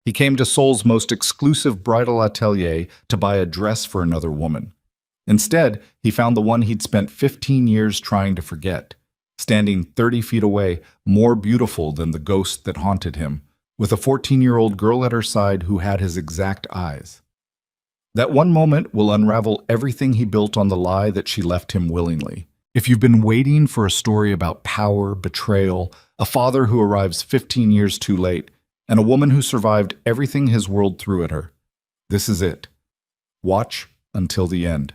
He came to Seoul's most exclusive bridal atelier to buy a dress for another woman. Instead, he found the one he'd spent 15 years trying to forget, standing 30 feet away, more beautiful than the ghost that haunted him, with a 14-year-old girl at her side who had his exact eyes. That one moment will unravel everything he built on the lie that she left him willingly. If you've been waiting for a story about power, betrayal, a father who arrives 15 years too late, and a woman who survived everything his world threw at her, this is it. Watch until the end.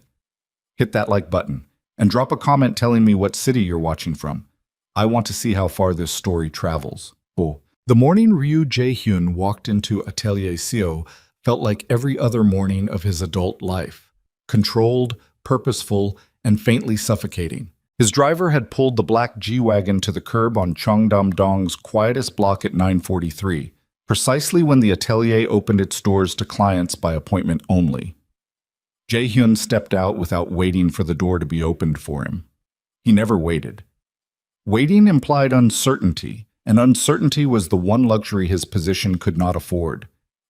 Hit that like button, and drop a comment telling me what city you're watching from. I want to see how far this story travels. Oh. The morning Ryu Jae-hyun walked into Atelier Seo felt like every other morning of his adult life. Controlled, purposeful, and faintly suffocating. His driver had pulled the black G-Wagon to the curb on Cheongdam-dong's quietest block at 9:43, precisely when the atelier opened its doors to clients by appointment only. Jae-hyun stepped out without waiting for the door to be opened for him. He never waited. Waiting implied uncertainty, and uncertainty was the one luxury his position could not afford.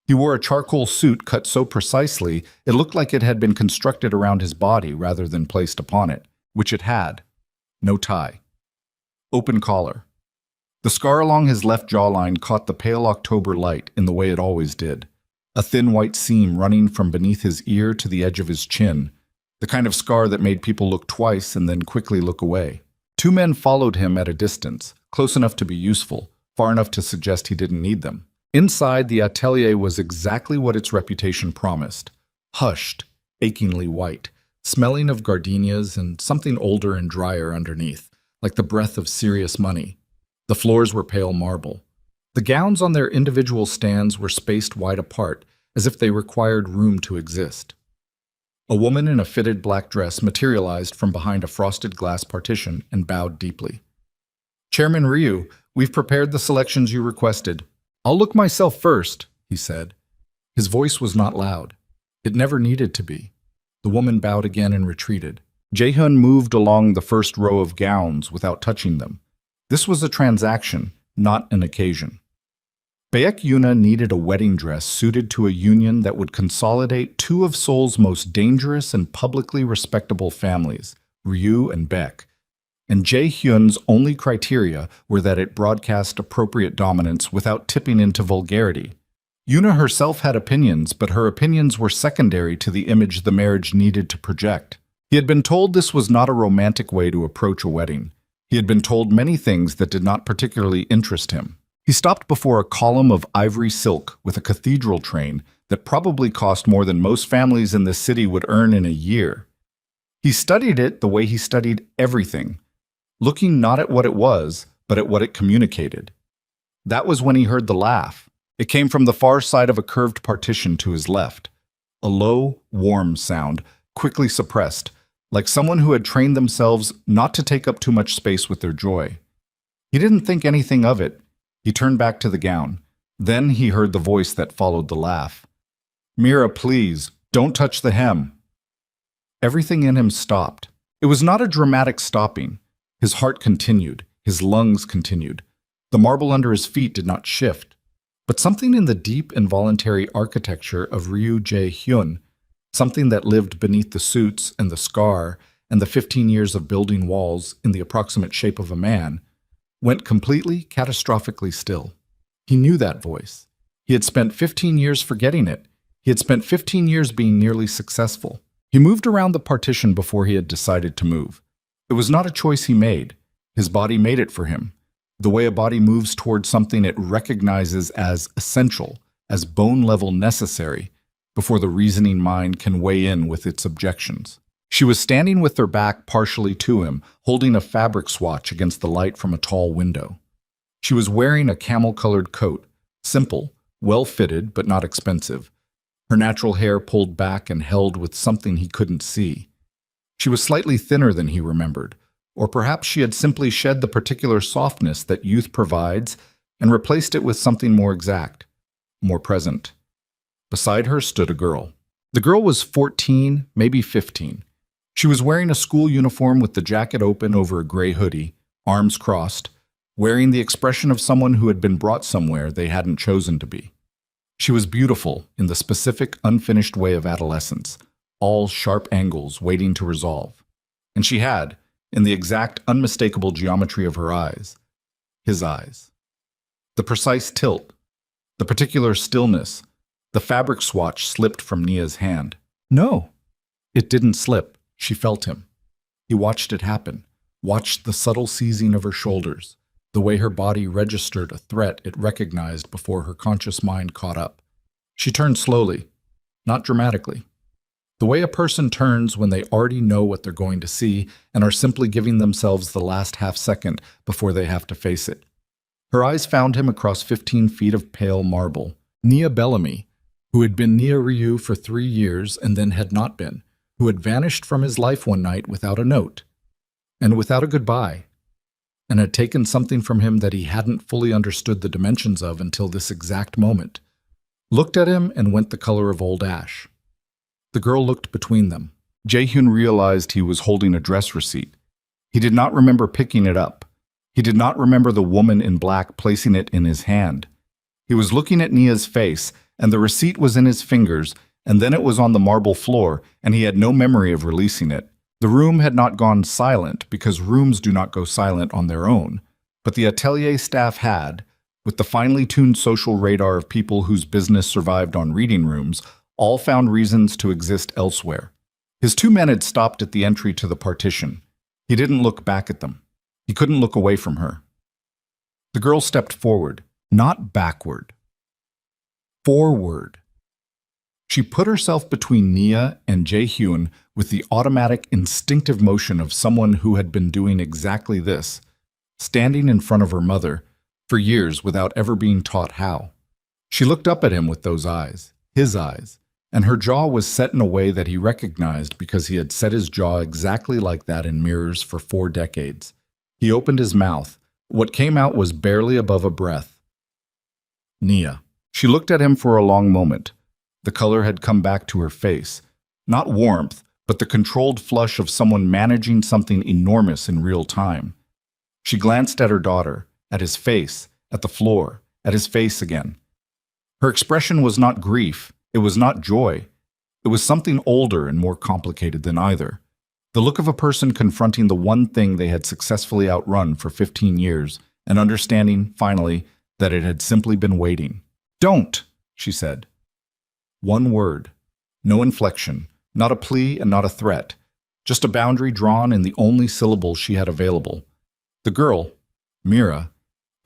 He wore a charcoal suit cut so precisely it looked like it had been constructed around his body rather than placed upon it, which it had. No tie. Open collar. The scar along his left jawline caught the pale October light in the way it always did. A thin white seam running from beneath his ear to the edge of his chin, the kind of scar that made people look twice and then quickly look away. Two men followed him at a distance, close enough to be useful, far enough to suggest he didn't need them. Inside, the atelier was exactly what its reputation promised. Hushed, achingly white, smelling of gardenias and something older and drier underneath, like the breath of serious money. The floors were pale marble. The gowns on their individual stands were spaced wide apart, as if they required room to exist. A woman in a fitted black dress materialized from behind a frosted glass partition and bowed deeply. "Chairman Ryu, we've prepared the selections you requested. I'll look myself first," he said. His voice was not loud. It never needed to be. The woman bowed again and retreated. Jae-hyun moved along the first row of gowns without touching them. This was a transaction, not an occasion. Baek Yuna needed a wedding dress suited to a union that would consolidate two of Seoul's most dangerous and publicly respectable families, Ryu and Baek. And Jae-hyun's only criteria were that it broadcast appropriate dominance without tipping into vulgarity. Yuna herself had opinions, but her opinions were secondary to the image the marriage needed to project. He had been told this was not a romantic way to approach a wedding. He had been told many things that did not particularly interest him. He stopped before a column of ivory silk with a cathedral train that probably cost more than most families in this city would earn in a year. He studied it the way he studied everything, looking not at what it was, but at what it communicated. That was when he heard the laugh. It came from the far side of a curved partition to his left. A low, warm sound, quickly suppressed, like someone who had trained themselves not to take up too much space with their joy. He didn't think anything of it. He turned back to the gown. Then he heard the voice that followed the laugh. "Mira, please, don't touch the hem." Everything in him stopped. It was not a dramatic stopping. His heart continued. His lungs continued. The marble under his feet did not shift. But something in the deep, involuntary architecture of Ryu Jae-hyun, something that lived beneath the suits and the scar and the 15 years of building walls in the approximate shape of a man, went completely, catastrophically still. He knew that voice. He had spent 15 years forgetting it. He had spent 15 years being nearly successful. He moved around the partition before he had decided to move. It was not a choice he made. His body made it for him. The way a body moves toward something it recognizes as essential, as bone-level necessary, before the reasoning mind can weigh in with its objections. She was standing with her back partially to him, holding a fabric swatch against the light from a tall window. She was wearing a camel-colored coat, simple, well-fitted, but not expensive. Her natural hair pulled back and held with something he couldn't see. She was slightly thinner than he remembered, or perhaps she had simply shed the particular softness that youth provides and replaced it with something more exact, more present. Beside her stood a girl. The girl was 14, maybe 15. She was wearing a school uniform with the jacket open over a gray hoodie, arms crossed, wearing the expression of someone who had been brought somewhere they hadn't chosen to be. She was beautiful in the specific, unfinished way of adolescence, all sharp angles waiting to resolve. And she had, in the exact, unmistakable geometry of her eyes, his eyes. The precise tilt, the particular stillness, the fabric swatch slipped from Nia's hand. No, it didn't slip. She felt him. He watched it happen, watched the subtle seizing of her shoulders, the way her body registered a threat it recognized before her conscious mind caught up. She turned slowly, not dramatically. The way a person turns when they already know what they're going to see and are simply giving themselves the last half second before they have to face it. Her eyes found him across 15 feet of pale marble. Nia Bellamy, who had been Nia Ryu for 3 years and then had not been, who had vanished from his life one night without a note, and without a goodbye, and had taken something from him that he hadn't fully understood the dimensions of until this exact moment, looked at him and went the color of old ash. The girl looked between them. Jae-hyun realized he was holding a dress receipt. He did not remember picking it up. He did not remember the woman in black placing it in his hand. He was looking at Nia's face, and the receipt was in his fingers, and then it was on the marble floor, and he had no memory of releasing it. The room had not gone silent, because rooms do not go silent on their own, but the atelier staff had, with the finely tuned social radar of people whose business survived on reading rooms, all found reasons to exist elsewhere. His 2 men had stopped at the entry to the partition. He didn't look back at them. He couldn't look away from her. The girl stepped forward, not backward. Forward. She put herself between Nia and Jae-hyun with the automatic, instinctive motion of someone who had been doing exactly this, standing in front of her mother, for years without ever being taught how. She looked up at him with those eyes, his eyes, and her jaw was set in a way that he recognized because he had set his jaw exactly like that in mirrors for 4 decades. He opened his mouth. What came out was barely above a breath. Nia. She looked at him for a long moment. The color had come back to her face. Not warmth, but the controlled flush of someone managing something enormous in real time. She glanced at her daughter, at his face, at the floor, at his face again. Her expression was not grief. It was not joy. It was something older and more complicated than either. The look of a person confronting the one thing they had successfully outrun for 15 years and understanding, finally, that it had simply been waiting. "Don't," she said. One word. No inflection, not a plea and not a threat. Just a boundary drawn in the only syllable she had available. The girl, Mira,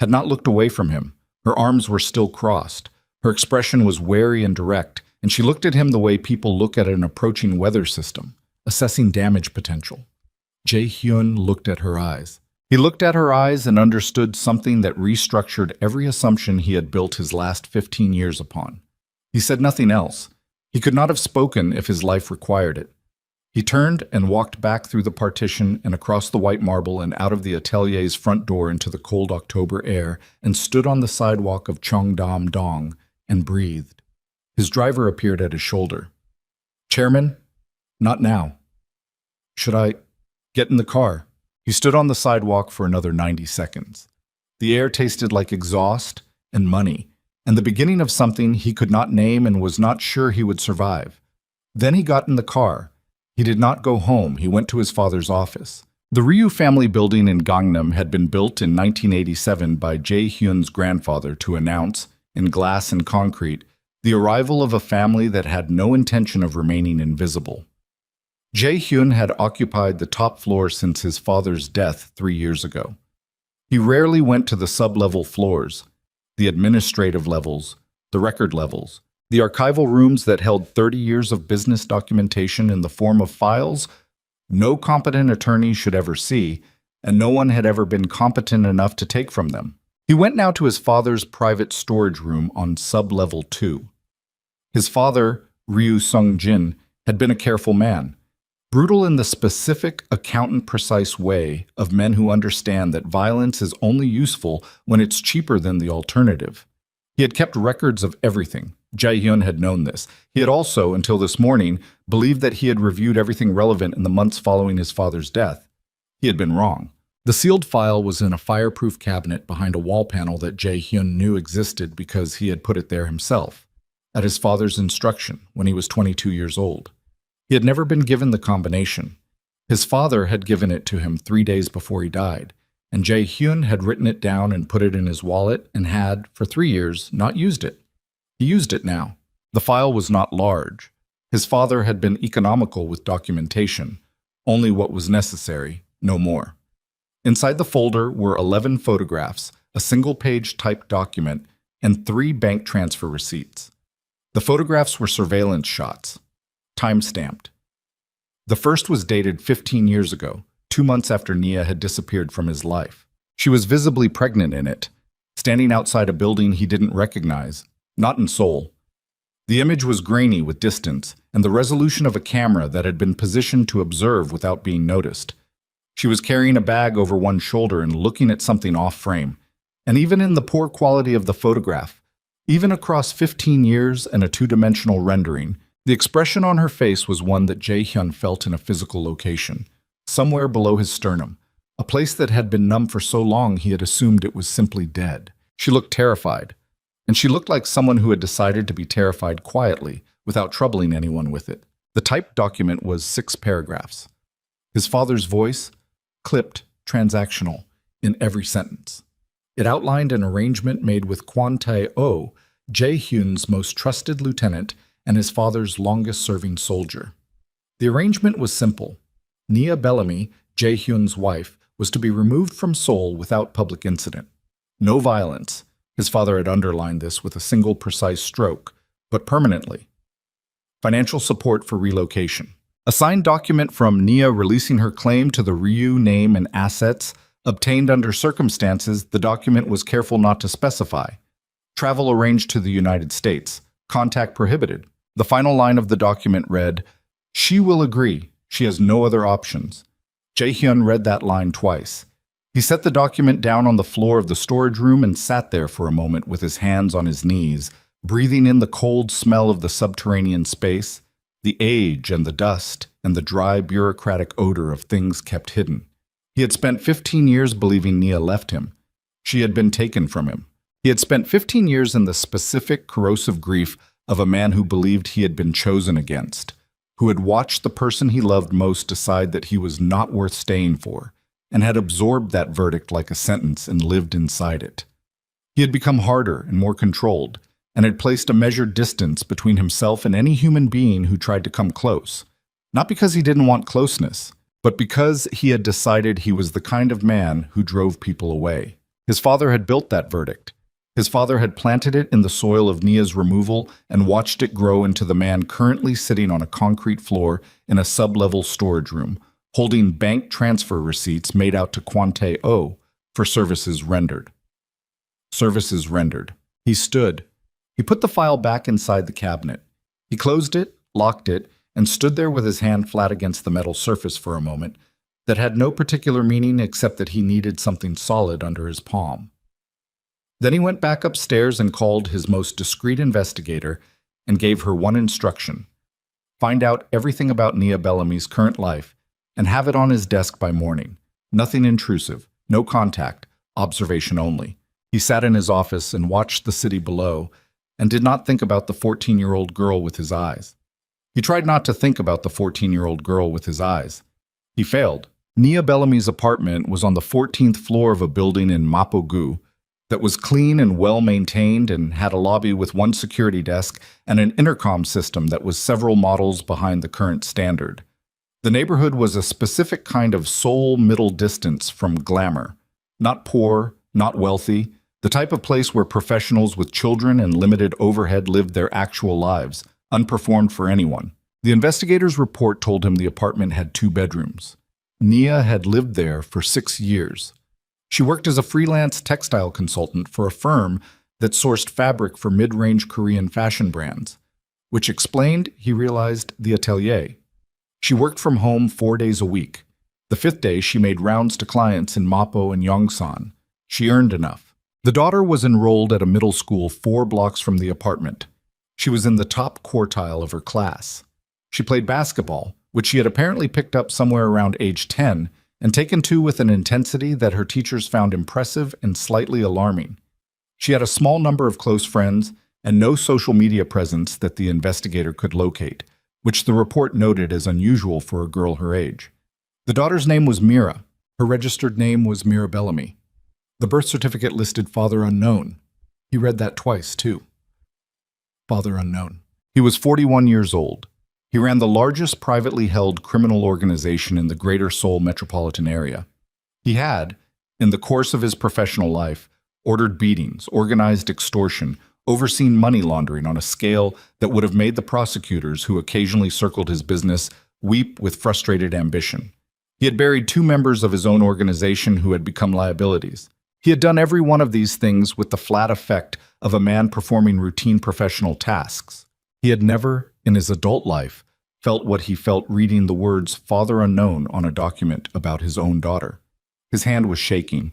had not looked away from him. Her arms were still crossed. Her expression was wary and direct, and she looked at him the way people look at an approaching weather system, assessing damage potential. Jae-hyun looked at her eyes. He looked at her eyes and understood something that restructured every assumption he had built his last 15 years upon. He said nothing else. He could not have spoken if his life required it. He turned and walked back through the partition and across the white marble and out of the atelier's front door into the cold October air and stood on the sidewalk of Cheongdam-dong and breathed. His driver appeared at his shoulder. "Chairman? Not now." "Should I get in the car?" He stood on the sidewalk for another 90 seconds. The air tasted like exhaust and money, and the beginning of something he could not name and was not sure he would survive. Then he got in the car. He did not go home. He went to his father's office. The Ryu family building in Gangnam had been built in 1987 by Jae-hyun's grandfather to announce, in glass and concrete, the arrival of a family that had no intention of remaining invisible. Jae-hyun had occupied the top floor since his father's death 3 years ago. He rarely went to the sub-level floors, the administrative levels, the record levels, the archival rooms that held 30 years of business documentation in the form of files no competent attorney should ever see, and no one had ever been competent enough to take from them. He went now to his father's private storage room on sub-level 2. His father, Ryu Sung-jin, had been a careful man, brutal in the specific, accountant-precise way of men who understand that violence is only useful when it's cheaper than the alternative. He had kept records of everything. Jae-hyun had known this. He had also, until this morning, believed that he had reviewed everything relevant in the months following his father's death. He had been wrong. The sealed file was in a fireproof cabinet behind a wall panel that Jae-hyun knew existed because he had put it there himself. at his father's instruction when he was 22 years old. He had never been given the combination. His father had given it to him 3 days before he died, and Jae-hyun had written it down and put it in his wallet and had, for 3 years, not used it. He used it now. The file was not large. His father had been economical with documentation, only what was necessary, no more. Inside the folder were 11 photographs, a single-page typed document, and 3 bank transfer receipts. The photographs were surveillance shots, time-stamped. The first was dated 15 years ago, 2 months after Nia had disappeared from his life. She was visibly pregnant in it, standing outside a building he didn't recognize, not in Seoul. The image was grainy with distance and the resolution of a camera that had been positioned to observe without being noticed. She was carrying a bag over one shoulder and looking at something off-frame. And even in the poor quality of the photograph, even across 15 years and a two-dimensional rendering, the expression on her face was one that Jae-hyun felt in a physical location, somewhere below his sternum, a place that had been numb for so long he had assumed it was simply dead. She looked terrified, and she looked like someone who had decided to be terrified quietly, without troubling anyone with it. The typed document was 6 paragraphs. His father's voice, clipped, transactional, in every sentence. It outlined an arrangement made with Kwon Tae-oh, Jae-hyun's most trusted lieutenant and his father's longest-serving soldier. The arrangement was simple. Nia Bellamy, Jae-hyun's wife, was to be removed from Seoul without public incident. No violence. His father had underlined this with a single precise stroke, but permanently. Financial support for relocation. A signed document from Nia releasing her claim to the Ryu name and assets, obtained under circumstances the document was careful not to specify. Travel arranged to the United States. Contact prohibited. The final line of the document read, "She will agree. She has no other options." Jae-hyun read that line twice. He set the document down on the floor of the storage room and sat there for a moment with his hands on his knees, breathing in the cold smell of the subterranean space, the age and the dust, and the dry bureaucratic odor of things kept hidden. He had spent 15 years believing Nia left him. She had been taken from him. He had spent 15 years in the specific, corrosive grief of a man who believed he had been chosen against, who had watched the person he loved most decide that he was not worth staying for, and had absorbed that verdict like a sentence and lived inside it. He had become harder and more controlled, and had placed a measured distance between himself and any human being who tried to come close, not because he didn't want closeness, but because he had decided he was the kind of man who drove people away. His father had built that verdict. His father had planted it in the soil of Nia's removal and watched it grow into the man currently sitting on a concrete floor in a sub-level storage room, holding bank transfer receipts made out to Kwon Tae-oh for services rendered. Services rendered. He stood. He put the file back inside the cabinet. He closed it, locked it, and stood there with his hand flat against the metal surface for a moment that had no particular meaning except that he needed something solid under his palm. Then he went back upstairs and called his most discreet investigator and gave her one instruction: find out everything about Nia Bellamy's current life and have it on his desk by morning. Nothing intrusive, no contact, observation only. He sat in his office and watched the city below and did not think about the 14-year-old girl with his eyes. He tried not to think about the 14-year-old girl with his eyes. He failed. Nia Bellamy's apartment was on the 14th floor of a building in Mapo-gu that was clean and well-maintained and had a lobby with one security desk and an intercom system that was several models behind the current standard. The neighborhood was a specific kind of Seoul middle distance from glamour. Not poor, not wealthy, the type of place where professionals with children and limited overhead lived their actual lives, unperformed for anyone. The investigator's report told him the apartment had 2 bedrooms. Nia had lived there for 6 years. She worked as a freelance textile consultant for a firm that sourced fabric for mid-range Korean fashion brands, which explained, he realized, the atelier. She worked from home 4 days a week. The 5th day, she made rounds to clients in Mapo and Yongsan. She earned enough. The daughter was enrolled at a middle school 4 blocks from the apartment. She was in the top quartile of her class. She played basketball, which she had apparently picked up somewhere around age 10, and taken to with an intensity that her teachers found impressive and slightly alarming. She had a small number of close friends, and no social media presence that the investigator could locate, which the report noted as unusual for a girl her age. The daughter's name was Mira. Her registered name was Mira Bellamy. The birth certificate listed father unknown. He read that twice, too. Father unknown. He was 41 years old. He ran the largest privately held criminal organization in the Greater Seoul metropolitan area. He had, in the course of his professional life, ordered beatings, organized extortion, overseen money laundering on a scale that would have made the prosecutors who occasionally circled his business weep with frustrated ambition. He had buried 2 members of his own organization who had become liabilities. He had done every one of these things with the flat effect of a man performing routine professional tasks. He had never, in his adult life, felt what he felt reading the words "Father Unknown" on a document about his own daughter. His hand was shaking.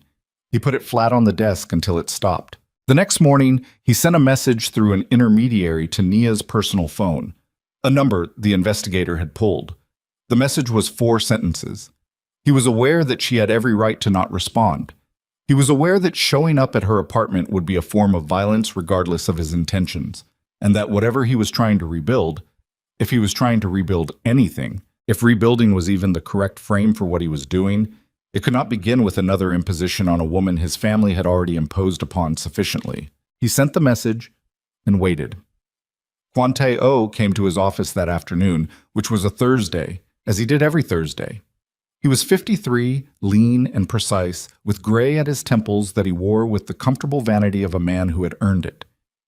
He put it flat on the desk until it stopped. The next morning, he sent a message through an intermediary to Nia's personal phone, a number the investigator had pulled. The message was 4 sentences. He was aware that she had every right to not respond. He was aware that showing up at her apartment would be a form of violence regardless of his intentions, and that whatever he was trying to rebuild, if he was trying to rebuild anything, if rebuilding was even the correct frame for what he was doing, it could not begin with another imposition on a woman his family had already imposed upon sufficiently. He sent the message and waited. Kwon Tae-oh came to his office that afternoon, which was a Thursday, as he did every Thursday. He was 53, lean and precise, with gray at his temples that he wore with the comfortable vanity of a man who had earned it.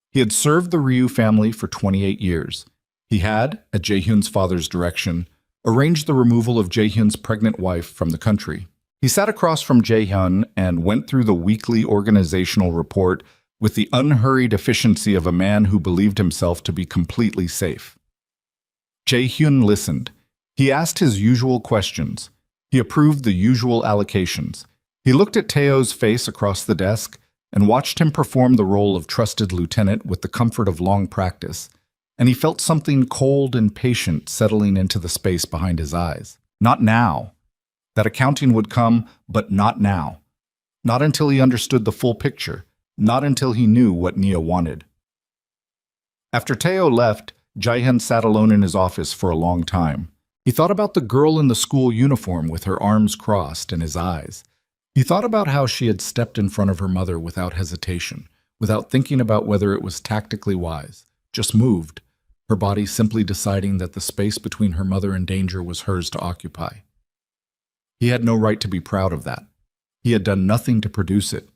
He had served the Ryu family for 28 years. He had, at Jae-hyun's father's direction, arranged the removal of Jae-hyun's pregnant wife from the country. He sat across from Jae-hyun and went through the weekly organizational report with the unhurried efficiency of a man who believed himself to be completely safe. Jae-hyun listened. He asked his usual questions. He approved the usual allocations. He looked at Taeo's face across the desk and watched him perform the role of trusted lieutenant with the comfort of long practice, and he felt something cold and patient settling into the space behind his eyes. Not now. That accounting would come, but not now. Not until he understood the full picture. Not until he knew what Nia wanted. After Taeo left, Jae-hyun sat alone in his office for a long time. He thought about the girl in the school uniform with her arms crossed and his eyes. He thought about how she had stepped in front of her mother without hesitation, without thinking about whether it was tactically wise, just moved, her body simply deciding that the space between her mother and danger was hers to occupy. He had no right to be proud of that. He had done nothing to produce it.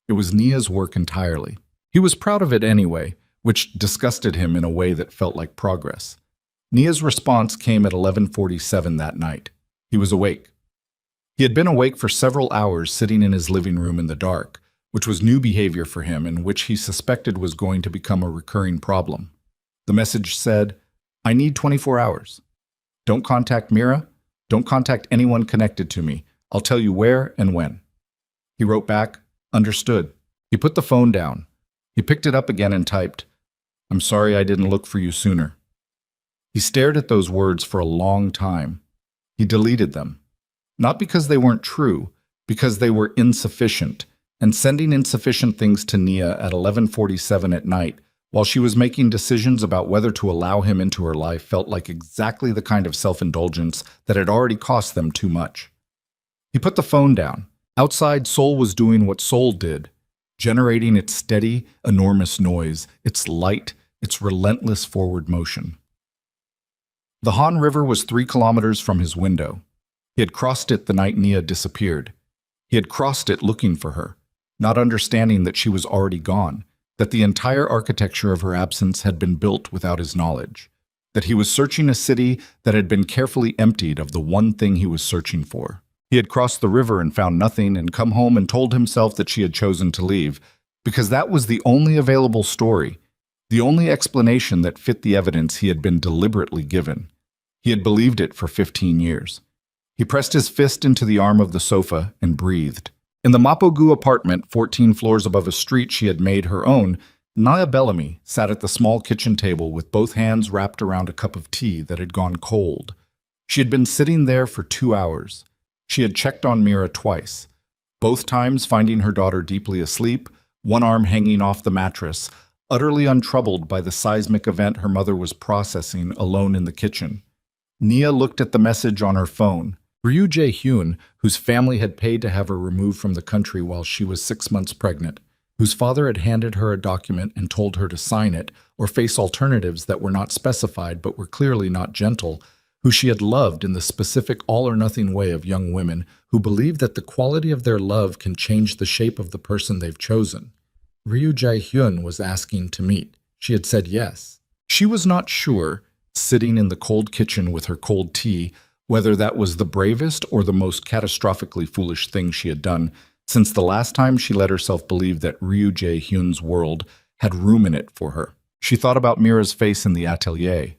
It was Nia's work entirely. He was proud of it anyway, which disgusted him in a way that felt like progress. Nia's response came at 11:47 that night. He was awake. He had been awake for several hours sitting in his living room in the dark, which was new behavior for him and which he suspected was going to become a recurring problem. The message said, "I need 24 hours. Don't contact Mira. Don't contact anyone connected to me. I'll tell you where and when." He wrote back, "Understood." He put the phone down. He picked it up again and typed, "I'm sorry I didn't look for you sooner." He stared at those words for a long time. He deleted them. Not because they weren't true, because they were insufficient, and sending insufficient things to Nia at 11:47 at night while she was making decisions about whether to allow him into her life felt like exactly the kind of self-indulgence that had already cost them too much. He put the phone down. Outside, Seoul was doing what Seoul did, generating its steady, enormous noise, its light, its relentless forward motion. The Han River was 3 kilometers from his window. He had crossed it the night Nia disappeared. He had crossed it looking for her, not understanding that she was already gone, that the entire architecture of her absence had been built without his knowledge, that he was searching a city that had been carefully emptied of the one thing he was searching for. He had crossed the river and found nothing and come home and told himself that she had chosen to leave, because that was the only available story, the only explanation that fit the evidence he had been deliberately given. He had believed it for 15 years. He pressed his fist into the arm of the sofa and breathed. In the Mapogu apartment, 14 floors above a street she had made her own, Nia Bellamy sat at the small kitchen table with both hands wrapped around a cup of tea that had gone cold. She had been sitting there for 2 hours. She had checked on Mira twice, both times finding her daughter deeply asleep, one arm hanging off the mattress, utterly untroubled by the seismic event her mother was processing alone in the kitchen. Nia looked at the message on her phone. Ryu Jae-hyun, whose family had paid to have her removed from the country while she was 6 months pregnant, whose father had handed her a document and told her to sign it or face alternatives that were not specified but were clearly not gentle, who she had loved in the specific all-or-nothing way of young women who believe that the quality of their love can change the shape of the person they've chosen. Ryu Jae-hyun was asking to meet. She had said yes. She was not sure, sitting in the cold kitchen with her cold tea, whether that was the bravest or the most catastrophically foolish thing she had done since the last time she let herself believe that Ryu Jae-hyun's world had room in it for her. She thought about Mira's face in the atelier,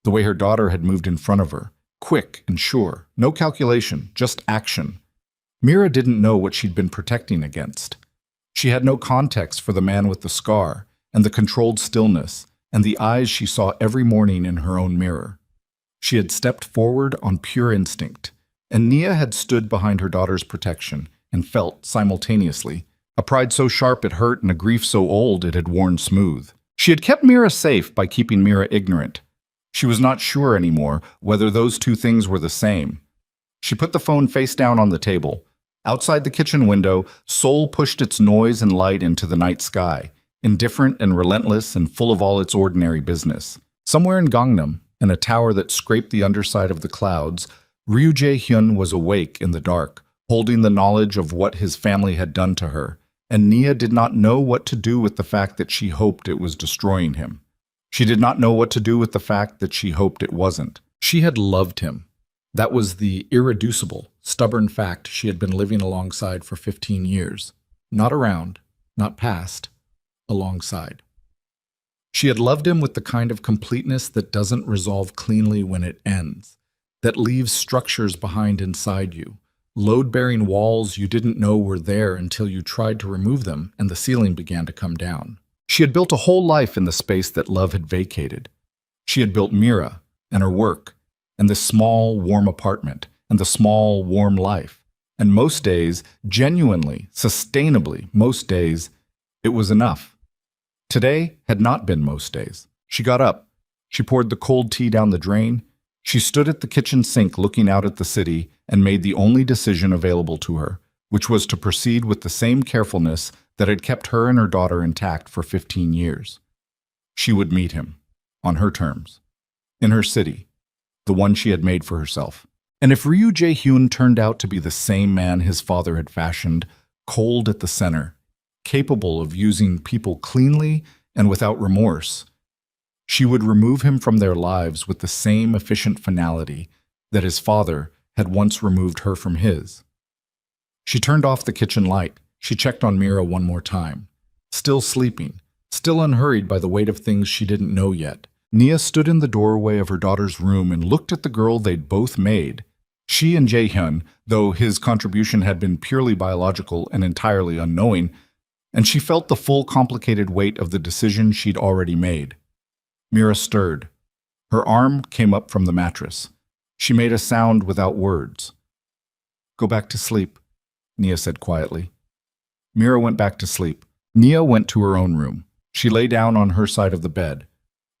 the way her daughter had moved in front of her, quick and sure, no calculation, just action. Mira didn't know what she'd been protecting against. She had no context for the man with the scar, and the controlled stillness, and the eyes she saw every morning in her own mirror. She had stepped forward on pure instinct, and Nia had stood behind her daughter's protection and felt, simultaneously, a pride so sharp it hurt and a grief so old it had worn smooth. She had kept Mira safe by keeping Mira ignorant. She was not sure anymore whether those two things were the same. She put the phone face down on the table. Outside the kitchen window, Seoul pushed its noise and light into the night sky, indifferent and relentless and full of all its ordinary business. Somewhere in Gangnam, in a tower that scraped the underside of the clouds, Ryu Jae-hyun was awake in the dark, holding the knowledge of what his family had done to her, and Nia did not know what to do with the fact that she hoped it was destroying him. She did not know what to do with the fact that she hoped it wasn't. She had loved him. That was the irreducible, stubborn fact she had been living alongside for 15 years. Not around, not past, alongside. She had loved him with the kind of completeness that doesn't resolve cleanly when it ends, that leaves structures behind inside you, load-bearing walls you didn't know were there until you tried to remove them and the ceiling began to come down. She had built a whole life in the space that love had vacated. She had built Mira and her work and the small, warm apartment and the small, warm life. And most days, genuinely, sustainably, most days, it was enough. Today had not been most days. She got up. She poured the cold tea down the drain. She stood at the kitchen sink looking out at the city and made the only decision available to her, which was to proceed with the same carefulness that had kept her and her daughter intact for 15 years. She would meet him, on her terms, in her city, the one she had made for herself. And if Ryu Jae-hyun turned out to be the same man his father had fashioned, cold at the center, capable of using people cleanly and without remorse, she would remove him from their lives with the same efficient finality that his father had once removed her from his. She turned off the kitchen light. She checked on Mira one more time. Still sleeping, still unhurried by the weight of things she didn't know yet, Nia stood in the doorway of her daughter's room and looked at the girl they'd both made. She and Jae-hyun, though his contribution had been purely biological and entirely unknowing, and she felt the full complicated weight of the decision she'd already made. Mira stirred. Her arm came up from the mattress. She made a sound without words. "Go back to sleep," Nia said quietly. Mira went back to sleep. Nia went to her own room. She lay down on her side of the bed.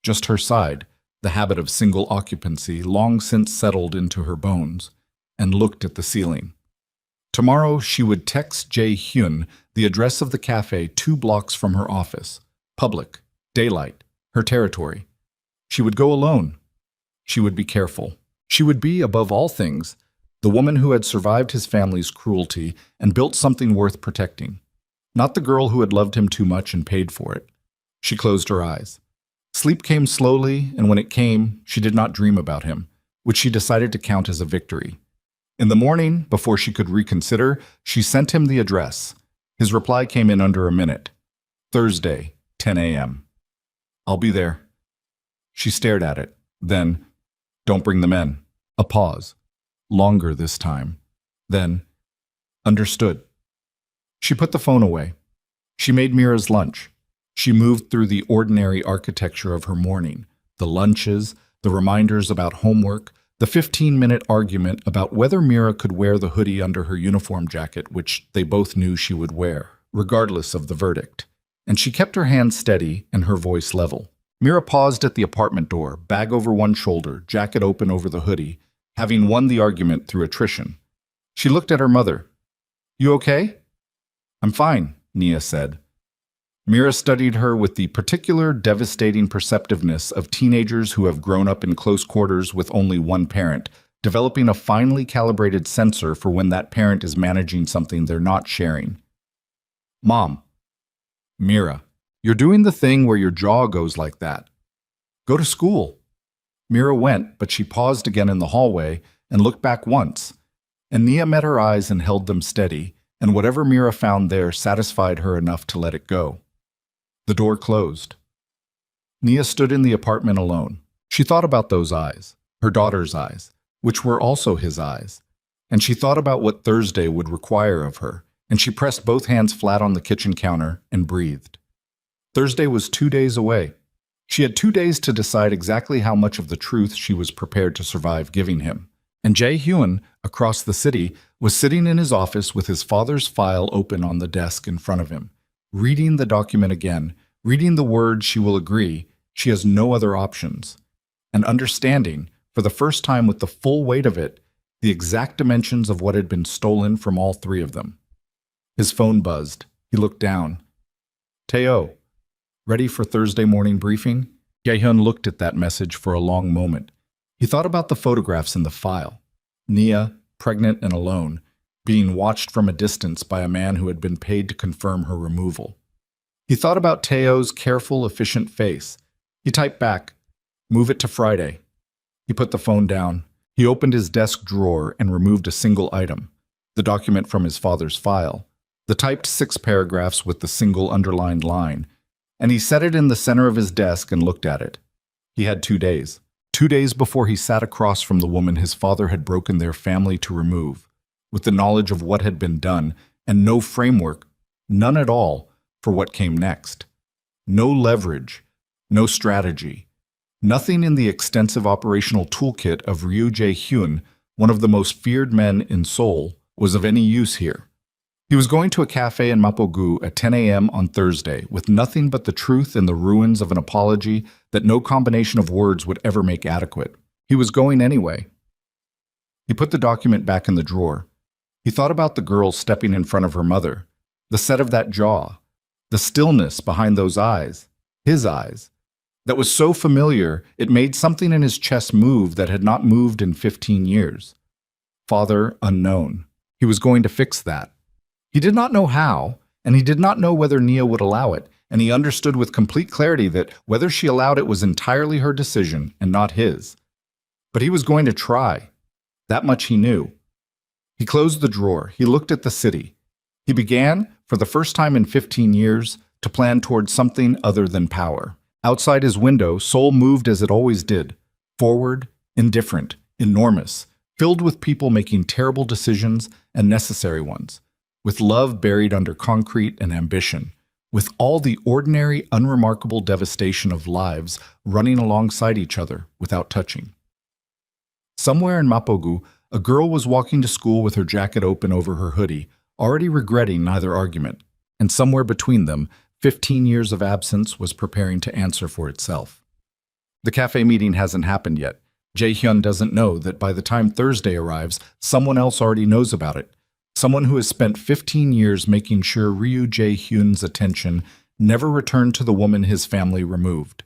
Just her side, the habit of single occupancy long since settled into her bones, and looked at the ceiling. Tomorrow she would text Jae-hyun the address of the cafe 2 blocks from her office. Public, daylight, her territory. She would go alone. She would be careful. She would be, above all things, the woman who had survived his family's cruelty and built something worth protecting. Not the girl who had loved him too much and paid for it. She closed her eyes. Sleep came slowly, and when it came, she did not dream about him, which she decided to count as a victory. In the morning, before she could reconsider, she sent him the address. His reply came in under a minute. Thursday, 10 a.m. "I'll be there." She stared at it. Then, "Don't bring the men." A pause. Longer this time. Then, "Understood." She put the phone away. She made Mira's lunch. She moved through the ordinary architecture of her morning, the lunches, the reminders about homework, the 15-minute argument about whether Mira could wear the hoodie under her uniform jacket, which they both knew she would wear, regardless of the verdict. and she kept her hand steady and her voice level. Mira paused at the apartment door, bag over one shoulder, jacket open over the hoodie, having won the argument through attrition. She looked at her mother. "You okay?" "I'm fine," Nia said. Mira studied her with the particular devastating perceptiveness of teenagers who have grown up in close quarters with only one parent, developing a finely calibrated sensor for when that parent is managing something they're not sharing. "Mom." "Mira, you're doing the thing where your jaw goes like that. Go to school." Mira went, but she paused again in the hallway and looked back once, and Nia met her eyes and held them steady, and whatever Mira found there satisfied her enough to let it go. The door closed. Nia stood in the apartment alone. She thought about those eyes, her daughter's eyes, which were also his eyes, and she thought about what Thursday would require of her, and she pressed both hands flat on the kitchen counter and breathed. Thursday was 2 days away. She had 2 days to decide exactly how much of the truth she was prepared to survive giving him. And Jae-hyun, across the city, was sitting in his office with his father's file open on the desk in front of him, reading the document again, reading the words she will agree she has no other options, and understanding, for the first time with the full weight of it, the exact dimensions of what had been stolen from all three of them. His phone buzzed. He looked down. "Teo, ready for Thursday morning briefing?" Jae-hyun looked at that message for a long moment. He thought about the photographs in the file. Nia, pregnant and alone, being watched from a distance by a man who had been paid to confirm her removal. He thought about Teo's careful, efficient face. He typed back, "Move it to Friday." He put the phone down. He opened his desk drawer and removed a single item, the document from his father's file, the typed 6 paragraphs with the single underlined line, and he set it in the center of his desk and looked at it. He had 2 days. 2 days before he sat across from the woman his father had broken their family to remove, with the knowledge of what had been done and no framework, none at all, for what came next. No leverage, no strategy, nothing in the extensive operational toolkit of Ryu Jae-hyun, one of the most feared men in Seoul, was of any use here. He was going to a cafe in Mapogu at 10 a.m. on Thursday with nothing but the truth and the ruins of an apology that no combination of words would ever make adequate. He was going anyway. He put the document back in the drawer. He thought about the girl stepping in front of her mother, the set of that jaw, the stillness behind those eyes, his eyes, that was so familiar it made something in his chest move that had not moved in 15 years. Father unknown. He was going to fix that. He did not know how, and he did not know whether Nia would allow it, and he understood with complete clarity that whether she allowed it was entirely her decision and not his. But he was going to try. That much he knew. He closed the drawer. He looked at the city. He began, for the first time in 15 years, to plan towards something other than power. Outside his window, Seoul moved as it always did, forward, indifferent, enormous, filled with people making terrible decisions and necessary ones, with love buried under concrete and ambition, with all the ordinary, unremarkable devastation of lives running alongside each other without touching. Somewhere in Mapogu, a girl was walking to school with her jacket open over her hoodie, already regretting neither argument, and somewhere between them, 15 years of absence was preparing to answer for itself. The cafe meeting hasn't happened yet. Jae-hyun doesn't know that by the time Thursday arrives, someone else already knows about it. Someone who has spent 15 years making sure Ryu Jae-hyun's attention never returned to the woman his family removed.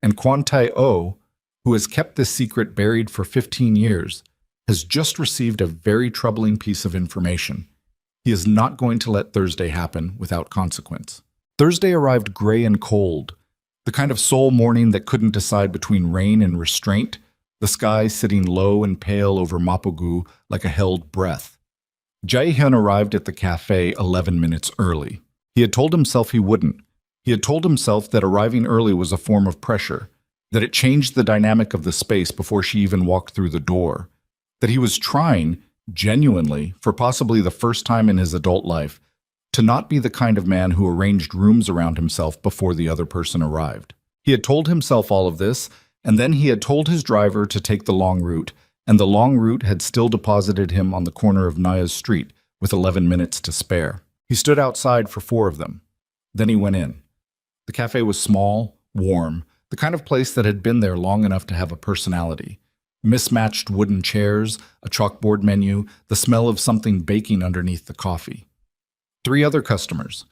And Kwon Tae-oh, who has kept this secret buried for 15 years, has just received a very troubling piece of information. He is not going to let Thursday happen without consequence. Thursday arrived gray and cold, the kind of Seoul morning that couldn't decide between rain and restraint, the sky sitting low and pale over Mapogu like a held breath. Jae-hyun arrived at the cafe 11 minutes early. He had told himself he wouldn't. He had told himself that arriving early was a form of pressure, that it changed the dynamic of the space before she even walked through the door, that he was trying, genuinely, for possibly the first time in his adult life, to not be the kind of man who arranged rooms around himself before the other person arrived. He had told himself all of this, and then he had told his driver to take the long route, and the long route had still deposited him on the corner of Naya's street with 11 minutes to spare. He stood outside for 4 of them. Then he went in. The cafe was small, warm, the kind of place that had been there long enough to have a personality. Mismatched wooden chairs, a chalkboard menu, the smell of something baking underneath the coffee. 3 other customers.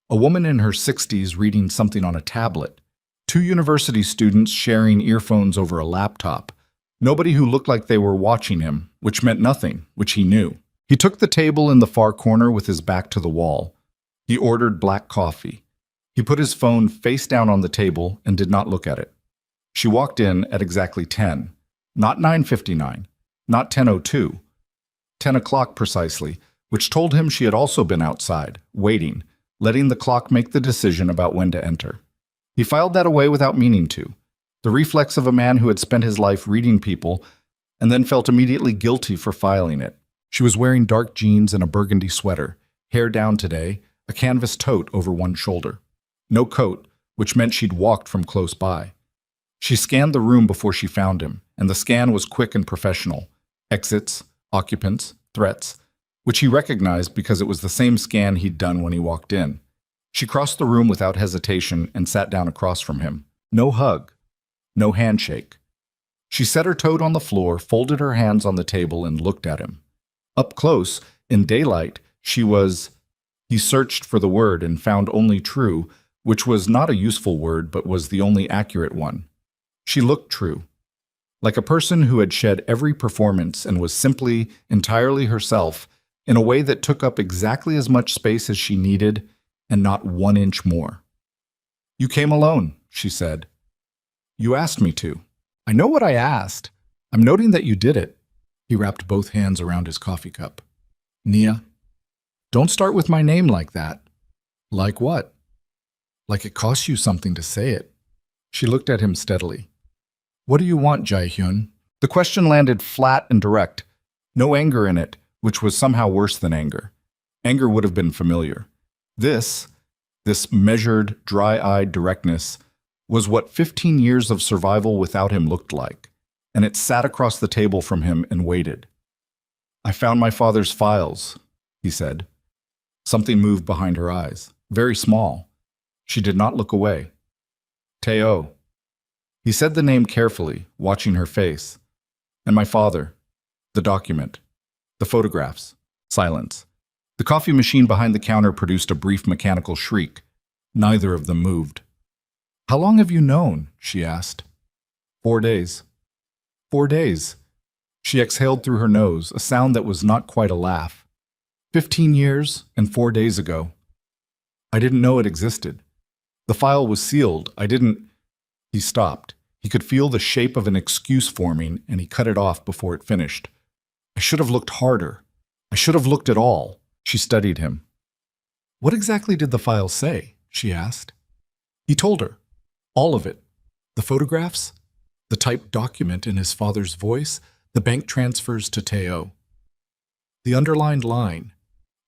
A woman in her 60s reading something on a tablet. 2 university students sharing earphones over a laptop. Nobody who looked like they were watching him, which meant nothing, which he knew. He took the table in the far corner with his back to the wall. He ordered black coffee. He put his phone face down on the table and did not look at it. She walked in at exactly 10. Not 9:59, not 10:02. 10 o'clock precisely, which told him she had also been outside, waiting, letting the clock make the decision about when to enter. He filed that away without meaning to, the reflex of a man who had spent his life reading people and then felt immediately guilty for filing it. She was wearing dark jeans and a burgundy sweater, hair down today, a canvas tote over one shoulder. No coat, which meant she'd walked from close by. She scanned the room before she found him, and the scan was quick and professional. Exits, occupants, threats, which he recognized because it was the same scan he'd done when he walked in. She crossed the room without hesitation and sat down across from him. No hug. No handshake. She set her tote on the floor, folded her hands on the table, and looked at him. Up close, in daylight, she was... He searched for the word and found only true, which was not a useful word but was the only accurate one. She looked true. Like a person who had shed every performance and was simply, entirely herself, in a way that took up exactly as much space as she needed, and not 1 inch more. "You came alone," she said. "You asked me to." "I know what I asked. I'm noting that you did it." He wrapped both hands around his coffee cup. "Nia, don't start with my name like that." "Like what?" "Like it costs you something to say it." She looked at him steadily. "What do you want, Jae-hyun?" The question landed flat and direct. No anger in it, which was somehow worse than anger. Anger would have been familiar. This measured, dry-eyed directness was what 15 years of survival without him looked like, and it sat across the table from him and waited. "I found my father's files," he said. Something moved behind her eyes, very small. She did not look away. "Teo." He said the name carefully, watching her face. "And my father. The document. The photographs." Silence. The coffee machine behind the counter produced a brief mechanical shriek. Neither of them moved. "How long have you known?" she asked. 4 days. 4 days. She exhaled through her nose, a sound that was not quite a laugh. 15 years and 4 days ago. "I didn't know it existed. The file was sealed. I didn't..." He stopped. He could feel the shape of an excuse forming, and he cut it off before it finished. "I should have looked harder. I should have looked at all." She studied him. "What exactly did the file say?" she asked. He told her. All of it. The photographs, the typed document in his father's voice, the bank transfers to Teo. The underlined line.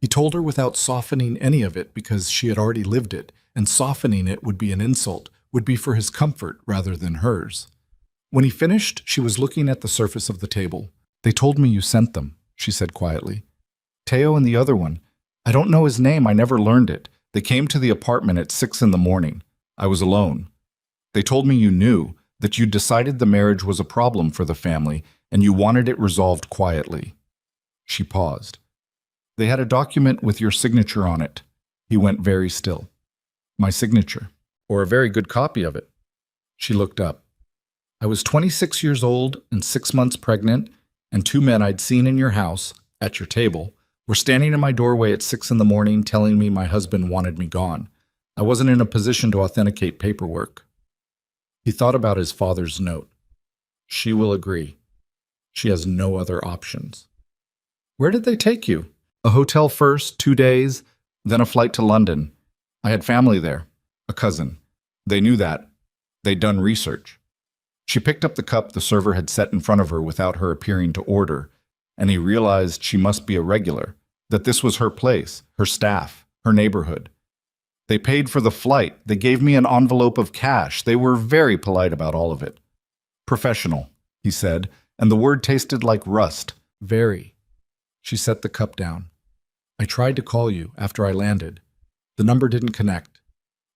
He told her without softening any of it because she had already lived it, and softening it would be an insult, would be for his comfort rather than hers. When he finished, she was looking at the surface of the table. "They told me you sent them," she said quietly. "Teo and the other one. I don't know his name, I never learned it. They came to the apartment at 6 in the morning. I was alone. They told me you knew, that you decided the marriage was a problem for the family, and you wanted it resolved quietly." She paused. "They had a document with your signature on it." He went very still. "My signature, or a very good copy of it." She looked up. "I was 26 years old and 6 months pregnant, and 2 men I'd seen in your house, at your table, were standing in my doorway at 6 in the morning telling me my husband wanted me gone. I wasn't in a position to authenticate paperwork." He thought about his father's note. She will agree. She has no other options. "Where did they take you?" "A hotel first, 2 days, then a flight to London. I had family there, a cousin. They knew that. They'd done research." She picked up the cup the server had set in front of her without her appearing to order, and he realized she must be a regular, that this was her place, her staff, her neighborhood. "They paid for the flight. They gave me an envelope of cash. They were very polite about all of it." "Professional," he said, and the word tasted like rust. "Very." She set the cup down. "I tried to call you after I landed. The number didn't connect.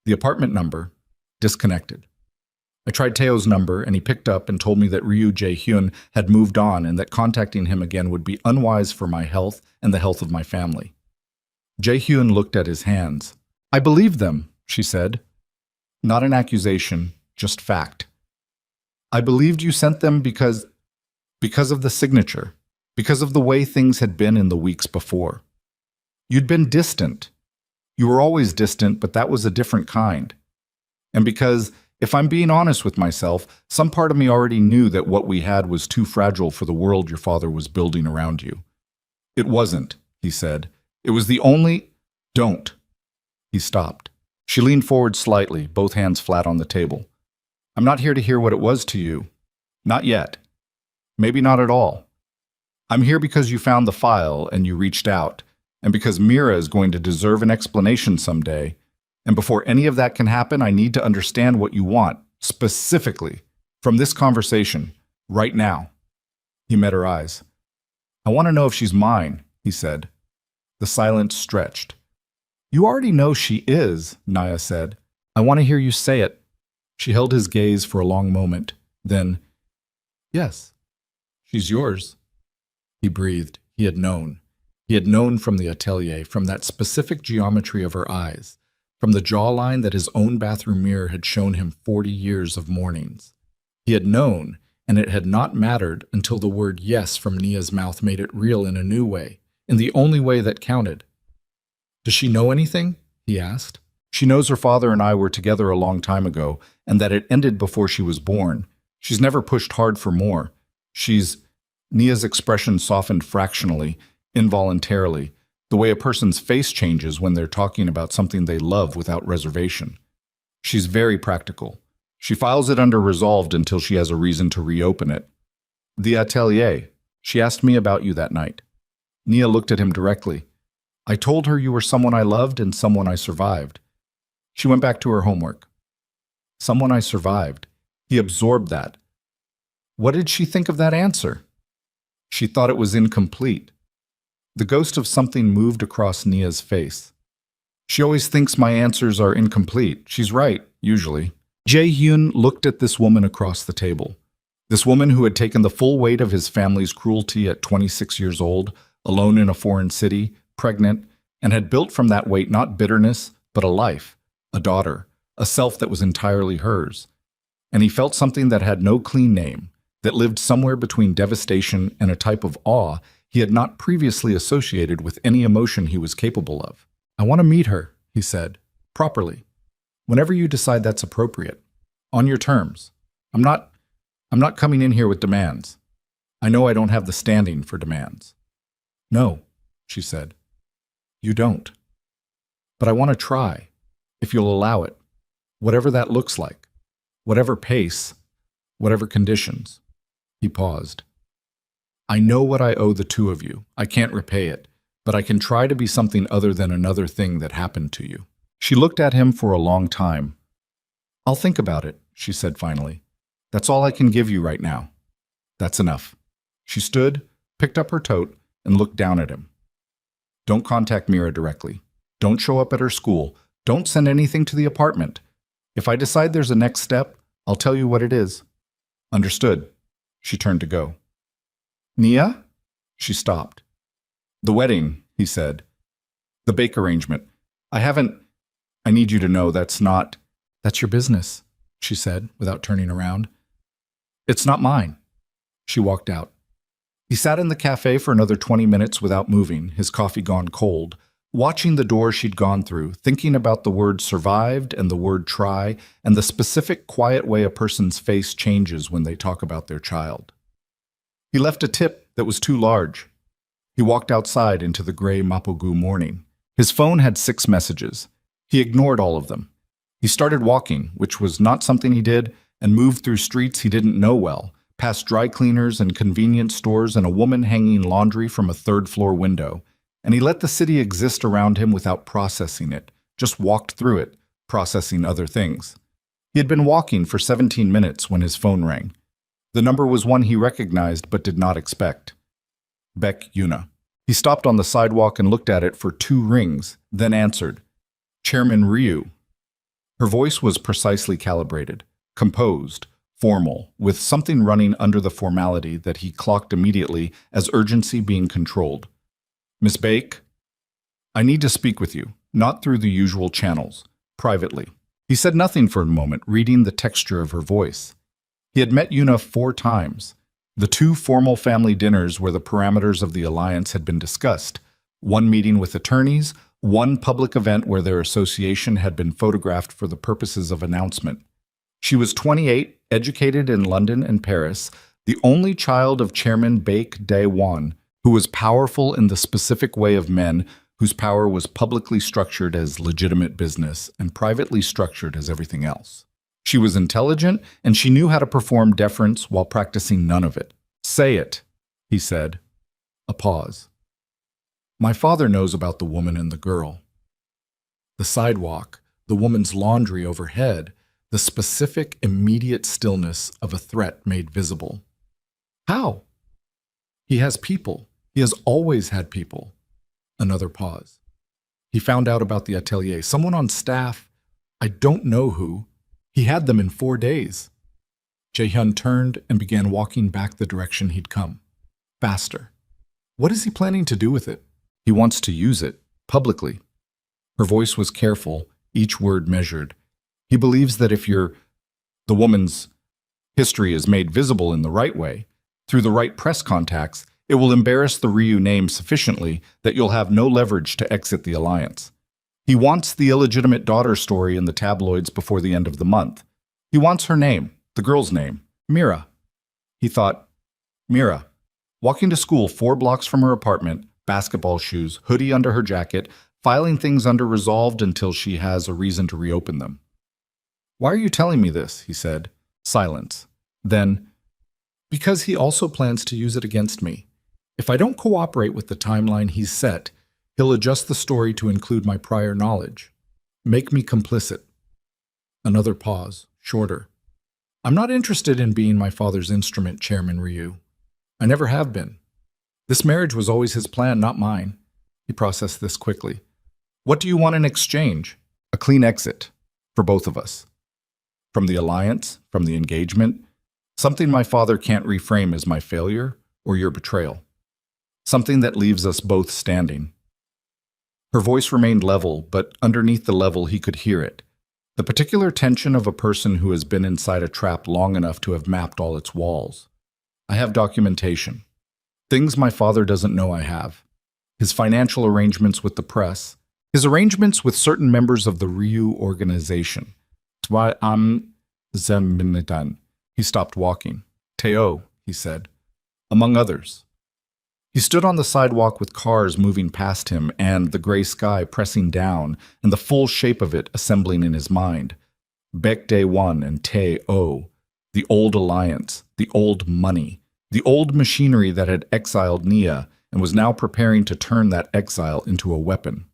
The apartment number, disconnected. I tried Teo's number, and he picked up and told me that Ryu Jae-hyun had moved on and that contacting him again would be unwise for my health and the health of my family. Jae-hyun looked at his hands. I believe them, she said. Not an accusation, just fact. I believed you sent them because of the signature, because of the way things had been in the weeks before. You'd been distant. You were always distant, but that was a different kind. And because, if I'm being honest with myself, some part of me already knew that what we had was too fragile for the world your father was building around you. It wasn't, he said. It was the only... Don't. He stopped. She leaned forward slightly, both hands flat on the table. I'm not here to hear what it was to you. Not yet. Maybe not at all. I'm here because you found the file and you reached out, and because Mira is going to deserve an explanation someday. And before any of that can happen, I need to understand what you want, specifically, from this conversation, right now. He met her eyes. I want to know if she's mine, he said. The silence stretched. You already know she is, Naya said. I want to hear you say it. She held his gaze for a long moment. Then, yes, she's yours. He breathed. He had known. He had known from the atelier, from that specific geometry of her eyes, from the jawline that his own bathroom mirror had shown him 40 years of mornings. He had known, and it had not mattered until the word yes from Nia's mouth made it real in a new way, in the only way that counted. Does she know anything? He asked. She knows her father and I were together a long time ago, and that it ended before she was born. She's never pushed hard for more. Nia's expression softened fractionally, involuntarily, the way a person's face changes when they're talking about something they love without reservation. She's very practical. She files it under resolved until she has a reason to reopen it. The atelier. She asked me about you that night. Nia looked at him directly. I told her you were someone I loved and someone I survived. She went back to her homework. Someone I survived. He absorbed that. What did she think of that answer? She thought it was incomplete. The ghost of something moved across Nia's face. She always thinks my answers are incomplete. She's right, usually. Jae-hyun looked at this woman across the table. This woman who had taken the full weight of his family's cruelty at 26 years old, alone in a foreign city, pregnant, and had built from that weight not bitterness, but a life, a daughter, a self that was entirely hers. And he felt something that had no clean name, that lived somewhere between devastation and a type of awe he had not previously associated with any emotion he was capable of. I want to meet her, he said, properly. Whenever you decide that's appropriate. On your terms. I'm not coming in here with demands. I know I don't have the standing for demands. No, she said. You don't. But I want to try, if you'll allow it. Whatever that looks like. Whatever pace. Whatever conditions. He paused. I know what I owe the two of you. I can't repay it, but I can try to be something other than another thing that happened to you. She looked at him for a long time. I'll think about it, she said finally. That's all I can give you right now. That's enough. She stood, picked up her tote, and looked down at him. Don't contact Mira directly. Don't show up at her school. Don't send anything to the apartment. If I decide there's a next step, I'll tell you what it is. Understood. She turned to go. Nia? She stopped. The wedding, he said. The bake arrangement. I need you to know that's your business, she said, without turning around. It's not mine. She walked out. He sat in the cafe for another 20 minutes without moving, his coffee gone cold, watching the door she'd gone through, thinking about the word survived and the word try, and the specific quiet way a person's face changes when they talk about their child. He left a tip that was too large. He walked outside into the gray Mapogu morning. His phone had 6 messages. He ignored all of them. He started walking, which was not something he did, and moved through streets he didn't know well, past dry cleaners and convenience stores and a woman hanging laundry from a 3rd-floor window. And he let the city exist around him without processing it, just walked through it, processing other things. He had been walking for 17 minutes when his phone rang. The number was one he recognized but did not expect. Beck Yuna. He stopped on the sidewalk and looked at it for 2 rings, then answered. Chairman Ryu. Her voice was precisely calibrated, composed, formal, with something running under the formality that he clocked immediately as urgency being controlled. "Miss Bake, I need to speak with you, not through the usual channels, privately." He said nothing for a moment, reading the texture of her voice. He had met Yuna 4 times. The 2 formal family dinners where the parameters of the alliance had been discussed, one meeting with attorneys, one public event where their association had been photographed for the purposes of announcement. She was 28, educated in London and Paris, the only child of Chairman Baek Dae-won, who was powerful in the specific way of men whose power was publicly structured as legitimate business and privately structured as everything else. She was intelligent, and she knew how to perform deference while practicing none of it. "Say it," he said. A pause. "My father knows about the woman and the girl." The sidewalk, the woman's laundry overhead, the specific, immediate stillness of a threat made visible. "How?" "He has people. He has always had people." Another pause. "He found out about the atelier. Someone on staff, I don't know who. He had them in 4 days." Jae-hyun turned and began walking back the direction he'd come. Faster. "What is he planning to do with it?" "He wants to use it, publicly." Her voice was careful, each word measured. "He believes that if the woman's history is made visible in the right way, through the right press contacts, it will embarrass the Ryu name sufficiently that you'll have no leverage to exit the alliance. He wants the illegitimate daughter story in the tabloids before the end of the month. He wants her name, the girl's name, Mira." He thought, Mira, walking to school 4 blocks from her apartment, basketball shoes, hoodie under her jacket, filing things under resolved until she has a reason to reopen them. "Why are you telling me this?" he said. Silence. Then, "Because he also plans to use it against me. If I don't cooperate with the timeline he's set, he'll adjust the story to include my prior knowledge. Make me complicit." Another pause, shorter. "I'm not interested in being my father's instrument, Chairman Ryu. I never have been. This marriage was always his plan, not mine." He processed this quickly. "What do you want in exchange?" "A clean exit. For both of us. From the alliance, from the engagement. Something my father can't reframe as my failure or your betrayal. Something that leaves us both standing." Her voice remained level, but underneath the level he could hear it. The particular tension of a person who has been inside a trap long enough to have mapped all its walls. "I have documentation. Things my father doesn't know I have. His financial arrangements with the press. His arrangements with certain members of the Ryu organization. Twa am zeminitan." He stopped walking. "Teo," he said. "Among others." He stood on the sidewalk with cars moving past him and the gray sky pressing down and the full shape of it assembling in his mind. Baek Dae-won and Tae-oh, the old alliance, the old money, the old machinery that had exiled Nia and was now preparing to turn that exile into a weapon.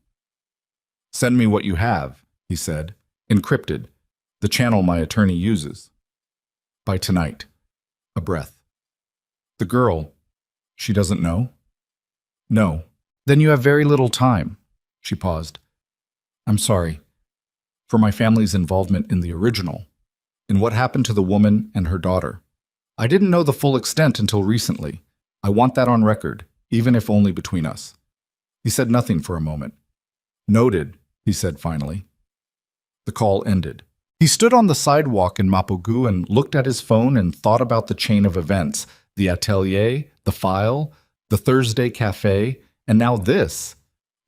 "Send me what you have," he said, "encrypted, the channel my attorney uses. By tonight." A breath. "The girl, she doesn't know?" "No." "Then you have very little time." She paused. "I'm sorry. For my family's involvement in the original, in what happened to the woman and her daughter. I didn't know the full extent until recently. I want that on record, even if only between us." He said nothing for a moment. "Noted," he said finally. The call ended. He stood on the sidewalk in Mapogu and looked at his phone and thought about the chain of events, the atelier, the file, the Thursday cafe, and now this,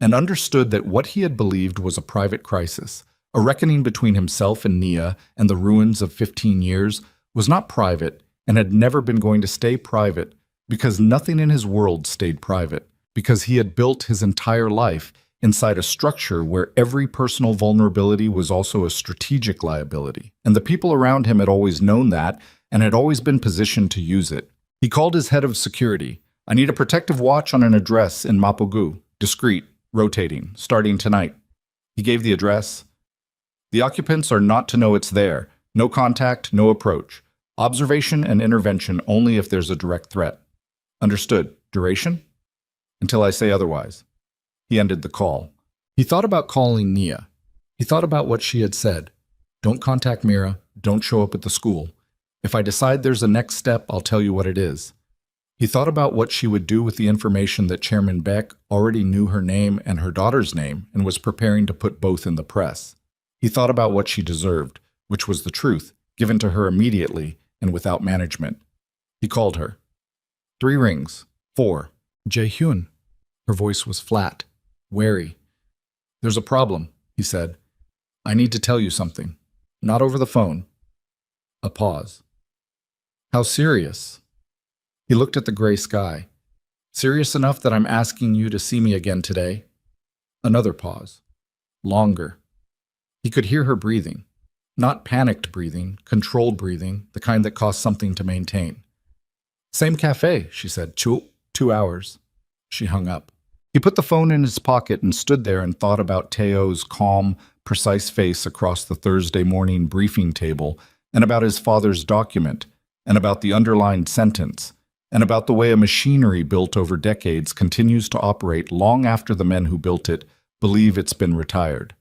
and understood that what he had believed was a private crisis, a reckoning between himself and Nia and the ruins of 15 years, was not private and had never been going to stay private because nothing in his world stayed private, because he had built his entire life inside a structure where every personal vulnerability was also a strategic liability, and the people around him had always known that and had always been positioned to use it. He called his head of security. "I need a protective watch on an address in Mapogu, discreet, rotating, starting tonight." He gave the address. "The occupants are not to know it's there. No contact, no approach. Observation and intervention only if there's a direct threat." "Understood. Duration?" "Until I say otherwise." He ended the call. He thought about calling Nia. He thought about what she had said. Don't contact Mira. Don't show up at the school. If I decide there's a next step, I'll tell you what it is." He thought about what she would do with the information that Chairman Beck already knew her name and her daughter's name and was preparing to put both in the press. He thought about what she deserved, which was the truth, given to her immediately and without management. He called her. 3 rings. 4. Jae-hyun. Her voice was flat, wary. "There's a problem," he said. "I need to tell you something. Not over the phone." A pause. "How serious?" He looked at the gray sky. "Serious enough that I'm asking you to see me again today." Another pause. Longer. He could hear her breathing. Not panicked breathing, controlled breathing, the kind that costs something to maintain. "Same cafe," she said. 2 hours. She hung up. He put the phone in his pocket and stood there and thought about Teo's calm, precise face across the Thursday morning briefing table, and about his father's document, and about the underlined sentence, and about the way a machinery built over decades continues to operate long after the men who built it believe it's been retired.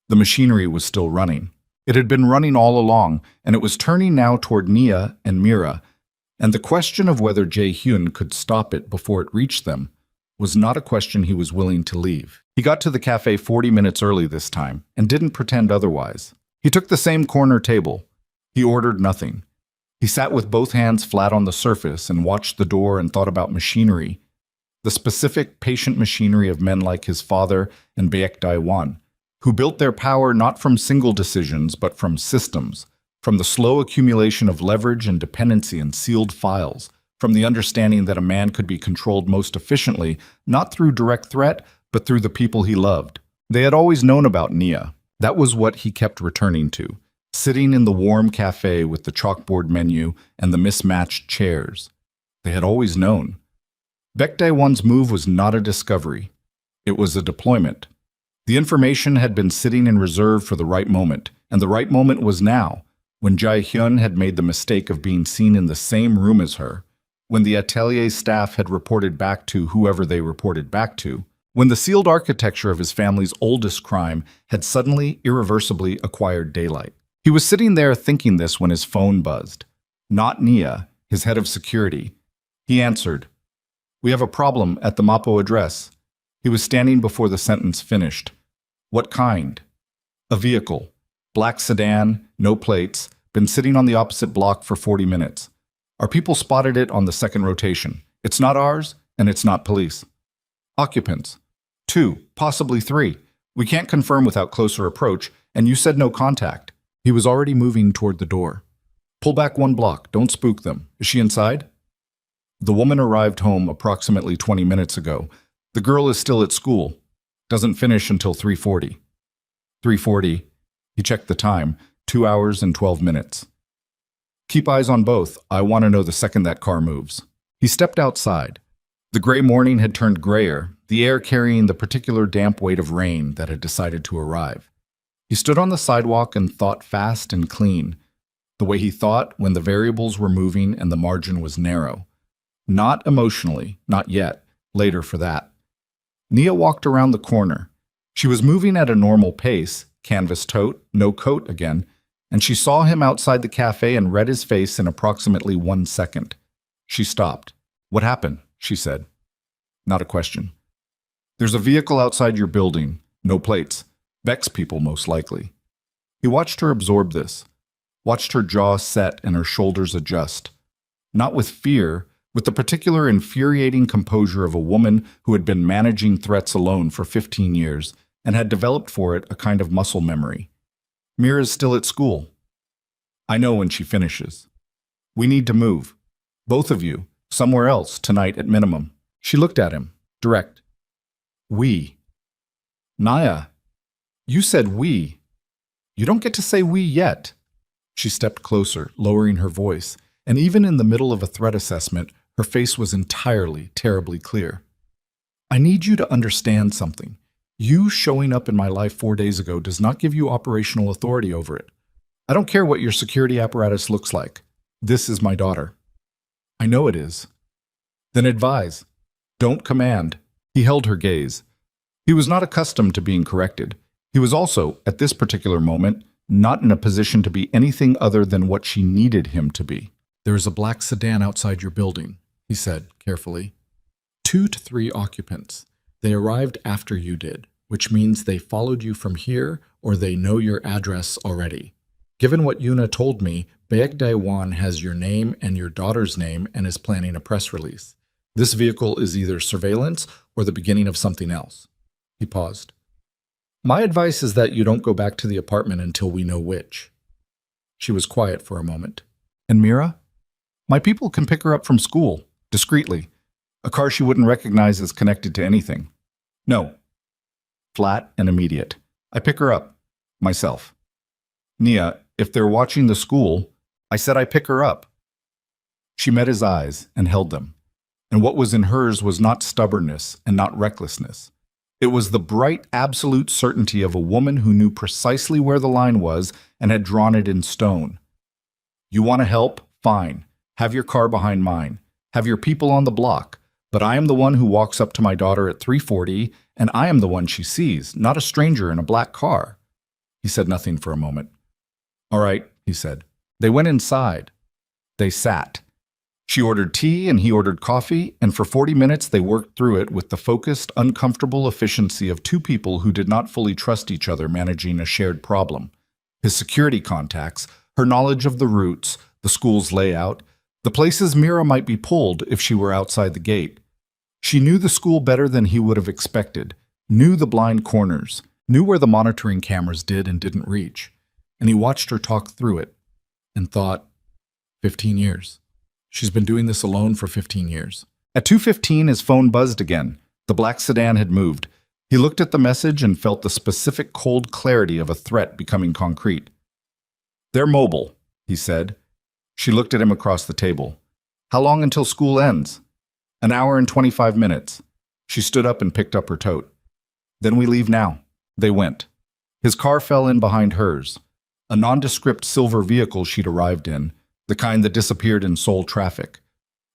The machinery was still running. It had been running all along, and it was turning now toward Nia and Mira, and the question of whether Jae-hyun could stop it before it reached them was not a question he was willing to leave. He got to the cafe 40 minutes early this time, and didn't pretend otherwise. He took the same corner table. He ordered nothing. He sat with both hands flat on the surface and watched the door and thought about machinery, the specific patient machinery of men like his father and Baek Dae-won, who built their power not from single decisions but from systems, from the slow accumulation of leverage and dependency in sealed files, from the understanding that a man could be controlled most efficiently not through direct threat but through the people he loved. They had always known about Nia. That was what he kept returning to, sitting in the warm cafe with the chalkboard menu and the mismatched chairs. They had always known. Baek Dae-won's move was not a discovery. It was a deployment. The information had been sitting in reserve for the right moment, and the right moment was now, when Jae-hyun had made the mistake of being seen in the same room as her, when the atelier staff had reported back to whoever they reported back to, when the sealed architecture of his family's oldest crime had suddenly, irreversibly acquired daylight. He was sitting there thinking this when his phone buzzed. Not Nia, his head of security. He answered. "We have a problem at the Mapo address." He was standing before the sentence finished. "What kind?" "A vehicle. Black sedan, no plates, been sitting on the opposite block for 40 minutes. Our people spotted it on the second rotation. It's not ours, and it's not police." "Occupants?" "2, possibly 3. We can't confirm without closer approach, and you said no contact." He was already moving toward the door. "Pull back 1 block. Don't spook them. Is she inside?" "The woman arrived home approximately 20 minutes ago. The girl is still at school. Doesn't finish until 3:40. 3:40. He checked the time. 2 hours and 12 minutes. "Keep eyes on both. I want to know the second that car moves." He stepped outside. The gray morning had turned grayer, the air carrying the particular damp weight of rain that had decided to arrive. He stood on the sidewalk and thought fast and clean, the way he thought when the variables were moving and the margin was narrow. Not emotionally, not yet, later for that. Nia walked around the corner. She was moving at a normal pace, canvas tote, no coat again, and she saw him outside the cafe and read his face in approximately 1 second. She stopped. "What happened?" she said. Not a question. "There's a vehicle outside your building. No plates. Beck's people, most likely." He watched her absorb this, watched her jaw set and her shoulders adjust. Not with fear, with the particular infuriating composure of a woman who had been managing threats alone for 15 years and had developed for it a kind of muscle memory. "Mira's still at school. I know when she finishes. We need to move. Both of you, somewhere else, tonight at minimum." She looked at him, direct. "We." "Naya, you said we. You don't get to say we yet." She stepped closer, lowering her voice, and even in the middle of a threat assessment, her face was entirely, terribly clear. "I need you to understand something. You showing up in my life 4 days ago does not give you operational authority over it. I don't care what your security apparatus looks like. This is my daughter." "I know it is." "Then advise. Don't command." He held her gaze. He was not accustomed to being corrected. He was also, at this particular moment, not in a position to be anything other than what she needed him to be. "There is a black sedan outside your building," he said carefully. 2 to 3 occupants. They arrived after you did, which means they followed you from here or they know your address already. Given what Yuna told me, Baek Dae-won has your name and your daughter's name and is planning a press release. This vehicle is either surveillance or the beginning of something else. He paused. My advice is that you don't go back to the apartment until we know which. She was quiet for a moment. And Mira? My people can pick her up from school, discreetly. A car she wouldn't recognize as connected to anything. No. Flat and immediate. I pick her up. Myself. Nia, if they're watching the school, I said I pick her up. She met his eyes and held them. And what was in hers was not stubbornness and not recklessness. It was the bright, absolute certainty of a woman who knew precisely where the line was and had drawn it in stone. You want to help? Fine. Have your car behind mine. Have your people on the block. But I am the one who walks up to my daughter at 3:40, and I am the one she sees, not a stranger in a black car. He said nothing for a moment. All right, he said. They went inside. They sat. She ordered tea and he ordered coffee, and for 40 minutes they worked through it with the focused, uncomfortable efficiency of two people who did not fully trust each other managing a shared problem. His security contacts, her knowledge of the routes, the school's layout, the places Mira might be pulled if she were outside the gate. She knew the school better than he would have expected, knew the blind corners, knew where the monitoring cameras did and didn't reach. And he watched her talk through it and thought, 15 years. She's been doing this alone for 15 years. At 2:15, his phone buzzed again. The black sedan had moved. He looked at the message and felt the specific cold clarity of a threat becoming concrete. They're mobile, he said. She looked at him across the table. How long until school ends? An hour and 25 minutes. She stood up and picked up her tote. Then we leave now. They went. His car fell in behind hers. A nondescript silver vehicle she'd arrived in, the kind that disappeared in Seoul traffic.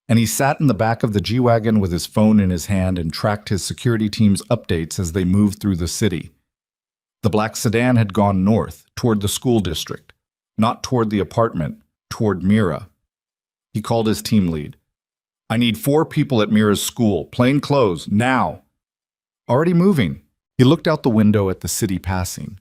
And he sat in the back of the G-Wagon with his phone in his hand and tracked his security team's updates as they moved through the city. The black sedan had gone north, toward the school district, not toward the apartment, toward Mira. He called his team lead. I need 4 people at Mira's school, plain clothes, now. Already moving. He looked out the window at the city passing.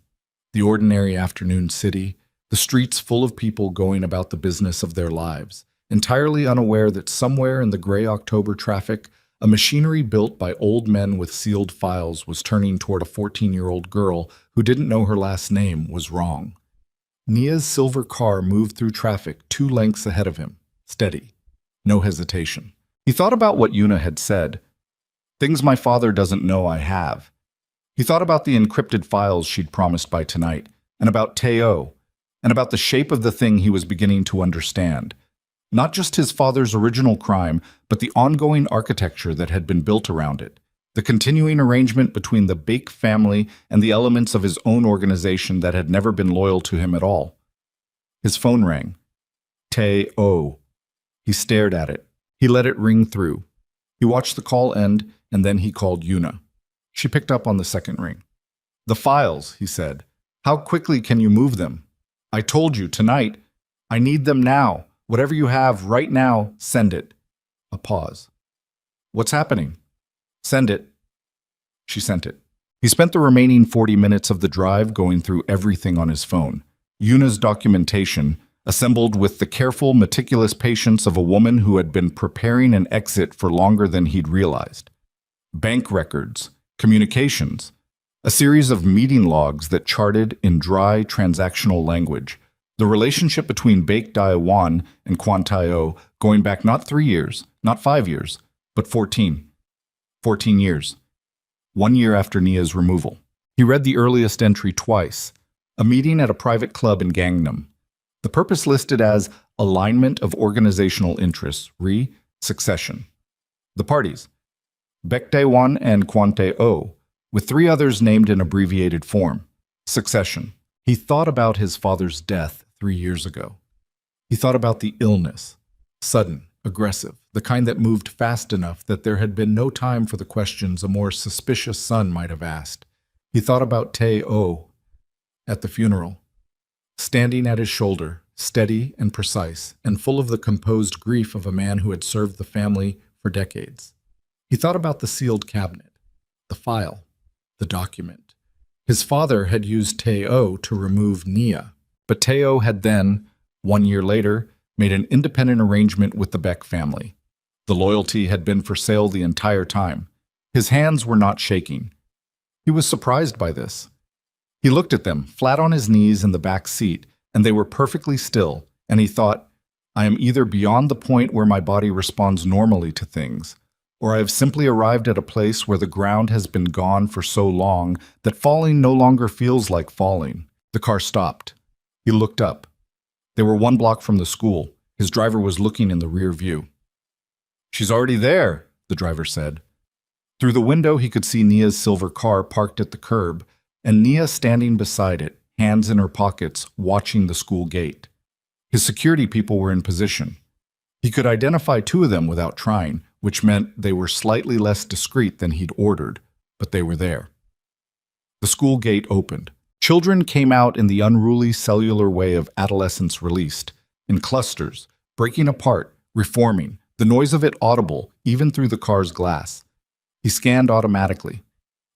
The ordinary afternoon city, the streets full of people going about the business of their lives, entirely unaware that somewhere in the gray October traffic, a machinery built by old men with sealed files was turning toward a 14-year-old girl who didn't know her last name was wrong. Nia's silver car moved through traffic 2 lengths ahead of him, steady, no hesitation. He thought about what Yuna had said, things my father doesn't know I have. He thought about the encrypted files she'd promised by tonight, and about Teo, and about the shape of the thing he was beginning to understand. Not just his father's original crime, but the ongoing architecture that had been built around it, the continuing arrangement between the Baek family and the elements of his own organization that had never been loyal to him at all. His phone rang. Teo. He stared at it. He let it ring through. He watched the call end, and then he called Yuna. She picked up on the second ring. The files, he said. How quickly can you move them? I told you, tonight. I need them now. Whatever you have right now, send it. A pause. What's happening? Send it. She sent it. He spent the remaining 40 minutes of the drive going through everything on his phone. Yuna's documentation, assembled with the careful, meticulous patience of a woman who had been preparing an exit for longer than he'd realized. Bank records, communications, a series of meeting logs that charted in dry, transactional language, the relationship between Baek Dae-won and Kwon Tae-oh going back not 3 years, not 5 years, but 14. 14 years. 1 year after Nia's removal. He read the earliest entry twice, a meeting at a private club in Gangnam. The purpose listed as alignment of organizational interests, succession. The parties, Baek Dae-won and Kwon Tae-oh, with 3 others named in abbreviated form, succession. He thought about his father's death 3 years ago. He thought about the illness, sudden, aggressive, the kind that moved fast enough that there had been no time for the questions a more suspicious son might have asked. He thought about Tae-oh at the funeral. standing at his shoulder, steady and precise, and full of the composed grief of a man who had served the family for decades. He thought about the sealed cabinet, the file, the document. His father had used Teo to remove Nia, but Teo had then, 1 year later, made an independent arrangement with the Beck family. The loyalty had been for sale the entire time. His hands were not shaking. He was surprised by this. He looked at them, flat on his knees in the back seat, and they were perfectly still, and he thought, I am either beyond the point where my body responds normally to things, or I have simply arrived at a place where the ground has been gone for so long that falling no longer feels like falling. The car stopped. He looked up. They were 1 block from the school. His driver was looking in the rear view. She's already there, the driver said. Through the window, he could see Nia's silver car parked at the curb, and Nia standing beside it, hands in her pockets, watching the school gate. His security people were in position. He could identify 2 of them without trying, which meant they were slightly less discreet than he'd ordered, but they were there. The school gate opened. Children came out in the unruly cellular way of adolescence released, in clusters, breaking apart, reforming, the noise of it audible even through the car's glass. He scanned automatically.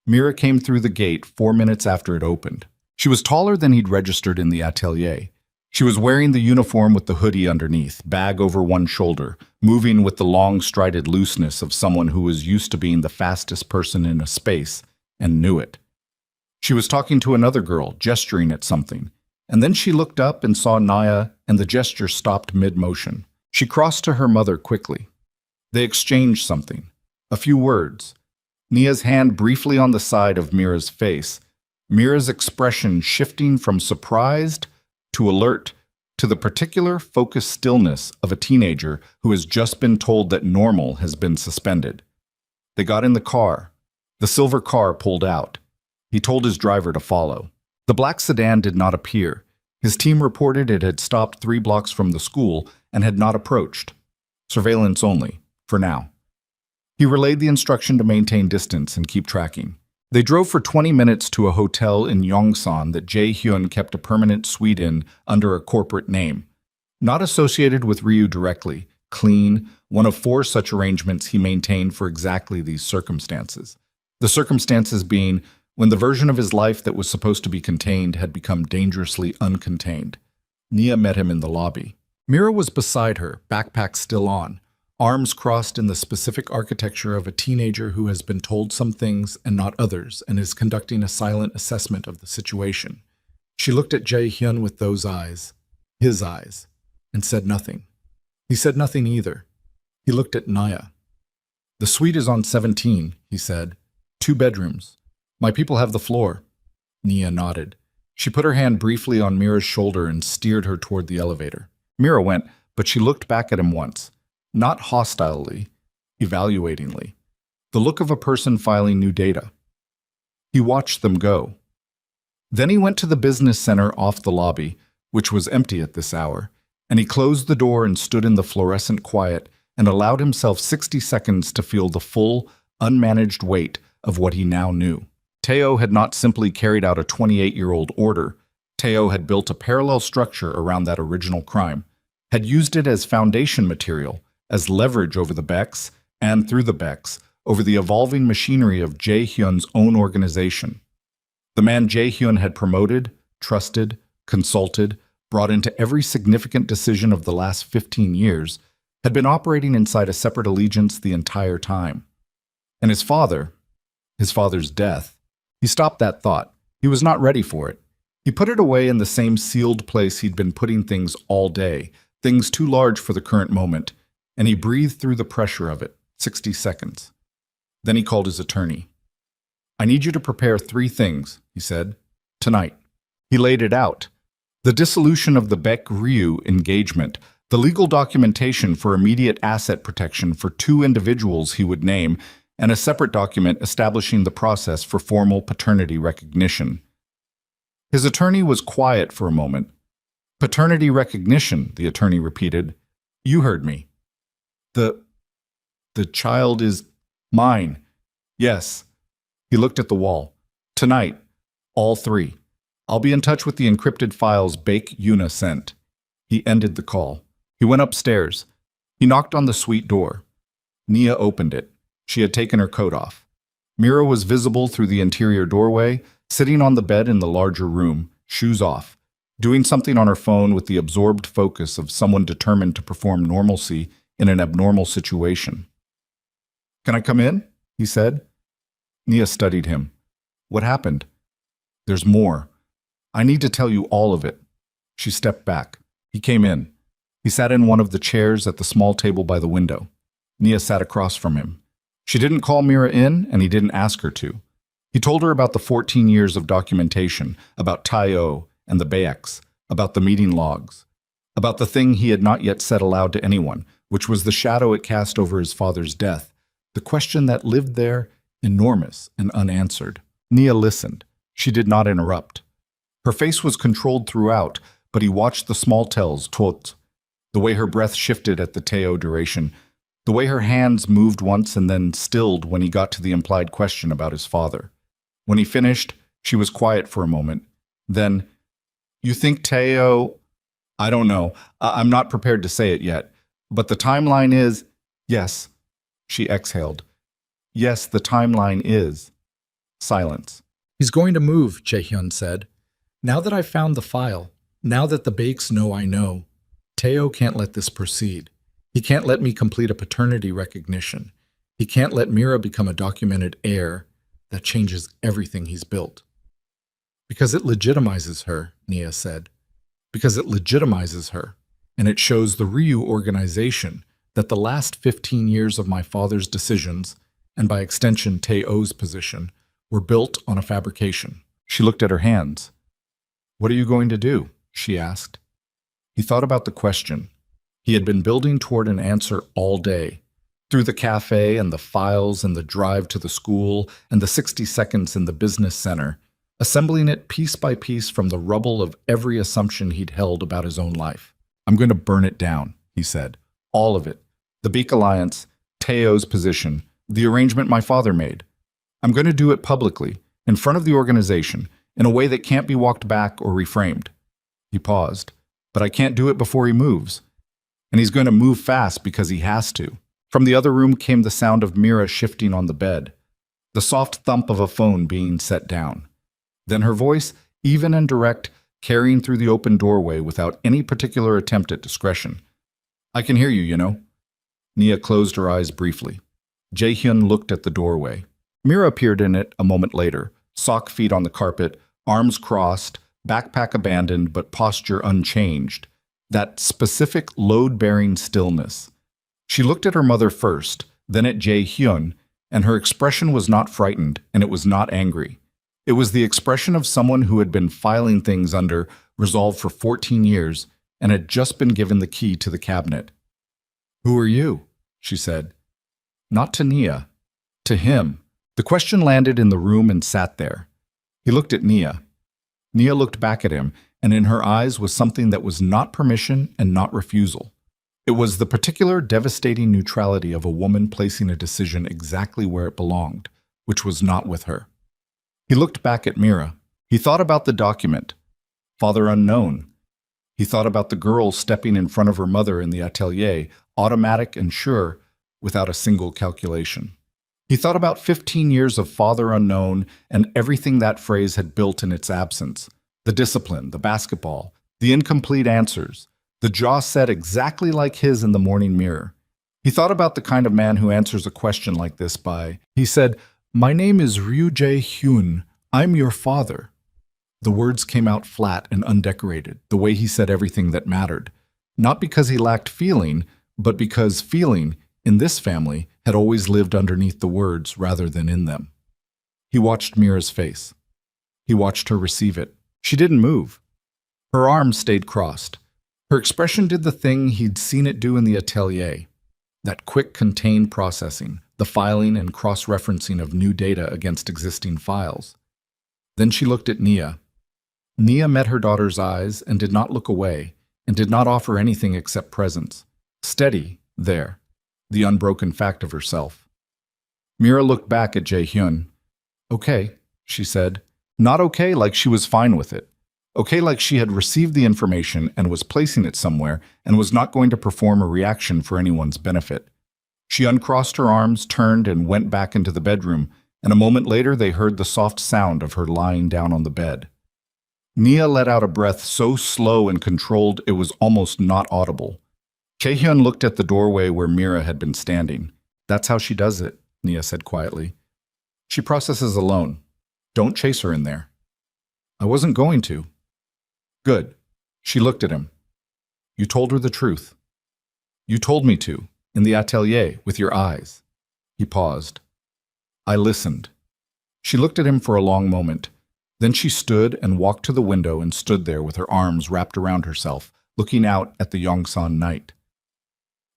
Mira came through the gate 4 minutes after it opened. She was taller than he'd registered in the atelier. She was wearing the uniform with the hoodie underneath, bag over one shoulder, moving with the long strided looseness of someone who was used to being the fastest person in a space and knew it. She was talking to another girl, gesturing at something, and then she looked up and saw Naya, and the gesture stopped mid-motion. She crossed to her mother quickly. They exchanged something, a few words. Nia's hand briefly on the side of Mira's face, Mira's expression shifting from surprised to alert to the particular focused stillness of a teenager who has just been told that normal has been suspended. They got in the car. The silver car pulled out. He told his driver to follow. The black sedan did not appear. His team reported it had stopped 3 blocks from the school and had not approached. Surveillance only, for now. He relayed the instruction to maintain distance and keep tracking. They drove for 20 minutes to a hotel in Yongsan that Jae-hyun kept a permanent suite in under a corporate name. Not associated with Ryu directly, clean, one of 4 such arrangements he maintained for exactly these circumstances. The circumstances being when the version of his life that was supposed to be contained had become dangerously uncontained. Nia met him in the lobby. Mira was beside her, backpack still on, arms crossed in the specific architecture of a teenager who has been told some things and not others and is conducting a silent assessment of the situation. She looked at Jae-hyun with those eyes, his eyes, and said nothing. He said nothing either. He looked at Naya. The suite is on 17, he said. 2 bedrooms. My people have the floor. Nia nodded. She put her hand briefly on Mira's shoulder and steered her toward the elevator. Mira went, but she looked back at him once. Not hostilely, evaluatingly. The look of a person filing new data. He watched them go. Then he went to the business center off the lobby, which was empty at this hour, and he closed the door and stood in the fluorescent quiet and allowed himself 60 seconds to feel the full, unmanaged weight of what he now knew. Teo had not simply carried out a 28-year-old order. Teo had built a parallel structure around that original crime, had used it as foundation material, as leverage over the Becks, and through the Becks, over the evolving machinery of Jae-hyun's own organization. The man Jae-hyun had promoted, trusted, consulted, brought into every significant decision of the last 15 years, had been operating inside a separate allegiance the entire time. And his father's death, he stopped that thought. He was not ready for it. He put it away in the same sealed place he'd been putting things all day, things too large for the current moment, and he breathed through the pressure of it, 60 seconds. Then he called his attorney. I need you to prepare 3 things, he said, tonight. He laid it out. The dissolution of the Beck-Ryu engagement, the legal documentation for immediate asset protection for 2 individuals he would name, and a separate document establishing the process for formal paternity recognition. His attorney was quiet for a moment. Paternity recognition, the attorney repeated. You heard me. The child is mine. Yes. He looked at the wall. Tonight, all 3. I'll be in touch with the encrypted files Bake Yuna sent. He ended the call. He went upstairs. He knocked on the suite door. Nia opened it. She had taken her coat off. Mira was visible through the interior doorway, sitting on the bed in the larger room, shoes off, doing something on her phone with the absorbed focus of someone determined to perform normalcy in an abnormal situation. "Can I come in?" he said. Nia studied him. "What happened?" "There's more. I need to tell you all of it." She stepped back. He came in. He sat in one of the chairs at the small table by the window. Nia sat across from him. She didn't call Mira in, and he didn't ask her to. He told her about the 14 years of documentation, about Tayo and the Bayeks, about the meeting logs, about the thing he had not yet said aloud to anyone, which was the shadow it cast over his father's death, the question that lived there, enormous and unanswered. Nia listened. She did not interrupt. Her face was controlled throughout, but he watched the small tells, tot, the way her breath shifted at the Teo duration, the way her hands moved once and then stilled when he got to the implied question about his father. When he finished, she was quiet for a moment. Then, "You think Teo—" "I don't know. I'm not prepared to say it yet. But the timeline is—" "Yes." She exhaled. "Yes, the timeline is—" Silence. "He's going to move," Jaehyun said. "Now that I've found the file, now that the Bakes know I know, Teo can't let this proceed. He can't let me complete a paternity recognition. He can't let Mira become a documented heir that changes everything he's built." "Because it legitimizes her," Nia said. "Because it legitimizes her, and it shows the Ryu organization that the last 15 years of my father's decisions, and by extension Teo's position, were built on a fabrication." She looked at her hands. "What are you going to do?" she asked. He thought about the question. He had been building toward an answer all day, through the cafe and the files and the drive to the school and the 60 seconds in the business center, assembling it piece by piece from the rubble of every assumption he'd held about his own life. "I'm going to burn it down," he said. "All of it. The Beak Alliance, Teo's position, the arrangement my father made. I'm going to do it publicly, in front of the organization, in a way that can't be walked back or reframed." He paused. "But I can't do it before he moves. And he's going to move fast because he has to." From the other room came the sound of Mira shifting on the bed, the soft thump of a phone being set down. Then her voice, even and direct, carrying through the open doorway without any particular attempt at discretion. "I can hear you, you know." Nia closed her eyes briefly. Jaehyun looked at the doorway. Mira appeared in it a moment later, sock feet on the carpet, arms crossed, backpack abandoned but posture unchanged. That specific load-bearing stillness. She looked at her mother first, then at Jaehyun, and her expression was not frightened, and it was not angry. It was the expression of someone who had been filing things under resolve for 14 years and had just been given the key to the cabinet. "Who are you?" she said. Not to Nia. To him. The question landed in the room and sat there. He looked at Nia. Nia looked back at him, and in her eyes was something that was not permission and not refusal. It was the particular devastating neutrality of a woman placing a decision exactly where it belonged, which was not with her. He looked back at Mira. He thought about the document. Father unknown. He thought about the girl stepping in front of her mother in the atelier, automatic and sure, without a single calculation. He thought about 15 years of father unknown and everything that phrase had built in its absence. The discipline, the basketball, the incomplete answers, the jaw set exactly like his in the morning mirror. He thought about the kind of man who answers a question like this by, he said, "My name is Ryu Jae-hyun. I'm your father." The words came out flat and undecorated, the way he said everything that mattered. Not because he lacked feeling, but because feeling, in this family, had always lived underneath the words rather than in them. He watched Mira's face. He watched her receive it. She didn't move. Her arms stayed crossed. Her expression did the thing he'd seen it do in the atelier. That quick, contained processing, the filing and cross-referencing of new data against existing files. Then she looked at Nia. Nia met her daughter's eyes and did not look away, and did not offer anything except presence. Steady, there, the unbroken fact of herself. Mira looked back at Jae-hyun. "Okay," she said. Not okay like she was fine with it. Okay, like she had received the information and was placing it somewhere and was not going to perform a reaction for anyone's benefit. She uncrossed her arms, turned, and went back into the bedroom, and a moment later they heard the soft sound of her lying down on the bed. Nia let out a breath so slow and controlled it was almost not audible. Jaehyun looked at the doorway where Mira had been standing. That's how she does it, Nia said quietly. She processes alone. Don't chase her in there. I wasn't going to. Good. She looked at him. You told her the truth. You told me to, in the atelier, with your eyes. He paused. I listened. She looked at him for a long moment. Then she stood and walked to the window and stood there with her arms wrapped around herself, looking out at the Yongsan night.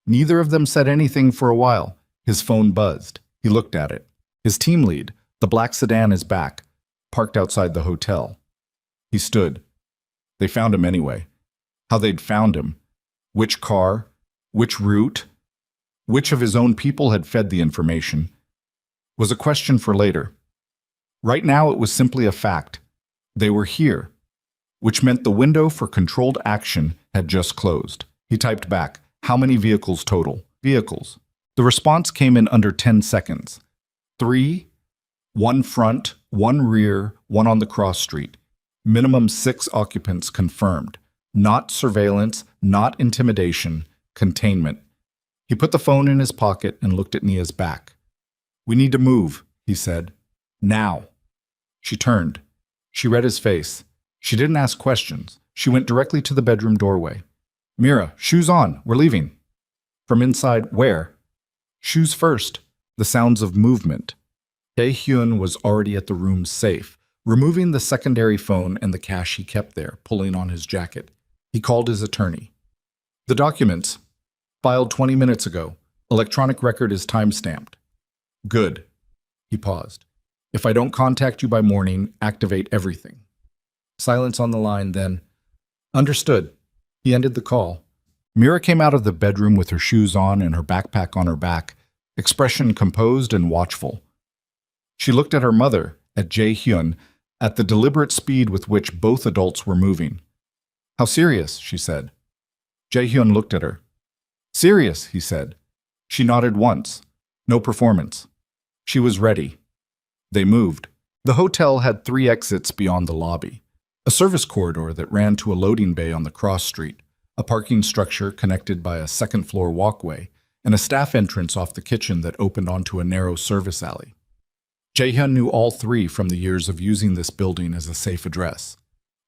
Neither of them said anything for a while. His phone buzzed. He looked at it. His team lead, the black sedan, is back, parked outside the hotel. He stood. They found him anyway. How they'd found him. Which car? Which route? Which of his own people had fed the information? Was a question for later. Right now it was simply a fact. They were here, which meant the window for controlled action had just closed. He typed back, how many vehicles total? Vehicles. The response came in under 10 seconds. 3, 1 front, 1 rear, 1 on the cross street. Minimum 6 occupants confirmed. Not surveillance, not intimidation, containment. He put the phone in his pocket and looked at Nia's back. We need to move, he said. Now. She turned. She read his face. She didn't ask questions. She went directly to the bedroom doorway. Mira, shoes on. We're leaving. From inside, where? Shoes first. The sounds of movement. Jaehyun was already at the room's safe, removing the secondary phone and the cash he kept there, pulling on his jacket. He called his attorney. The documents. Filed 20 minutes ago. Electronic record is time-stamped. Good. He paused. If I don't contact you by morning, activate everything. Silence on the line, then. Understood. He ended the call. Mira came out of the bedroom with her shoes on and her backpack on her back, expression composed and watchful. She looked at her mother, at Jaehyun, at the deliberate speed with which both adults were moving. How serious, she said. Jaehyun looked at her. Serious, he said. She nodded once. No performance. She was ready. They moved. The hotel had 3 exits beyond the lobby. A service corridor that ran to a loading bay on the cross street, a parking structure connected by a second-floor walkway, and a staff entrance off the kitchen that opened onto a narrow service alley. Jaehyun knew all 3 from the years of using this building as a safe address.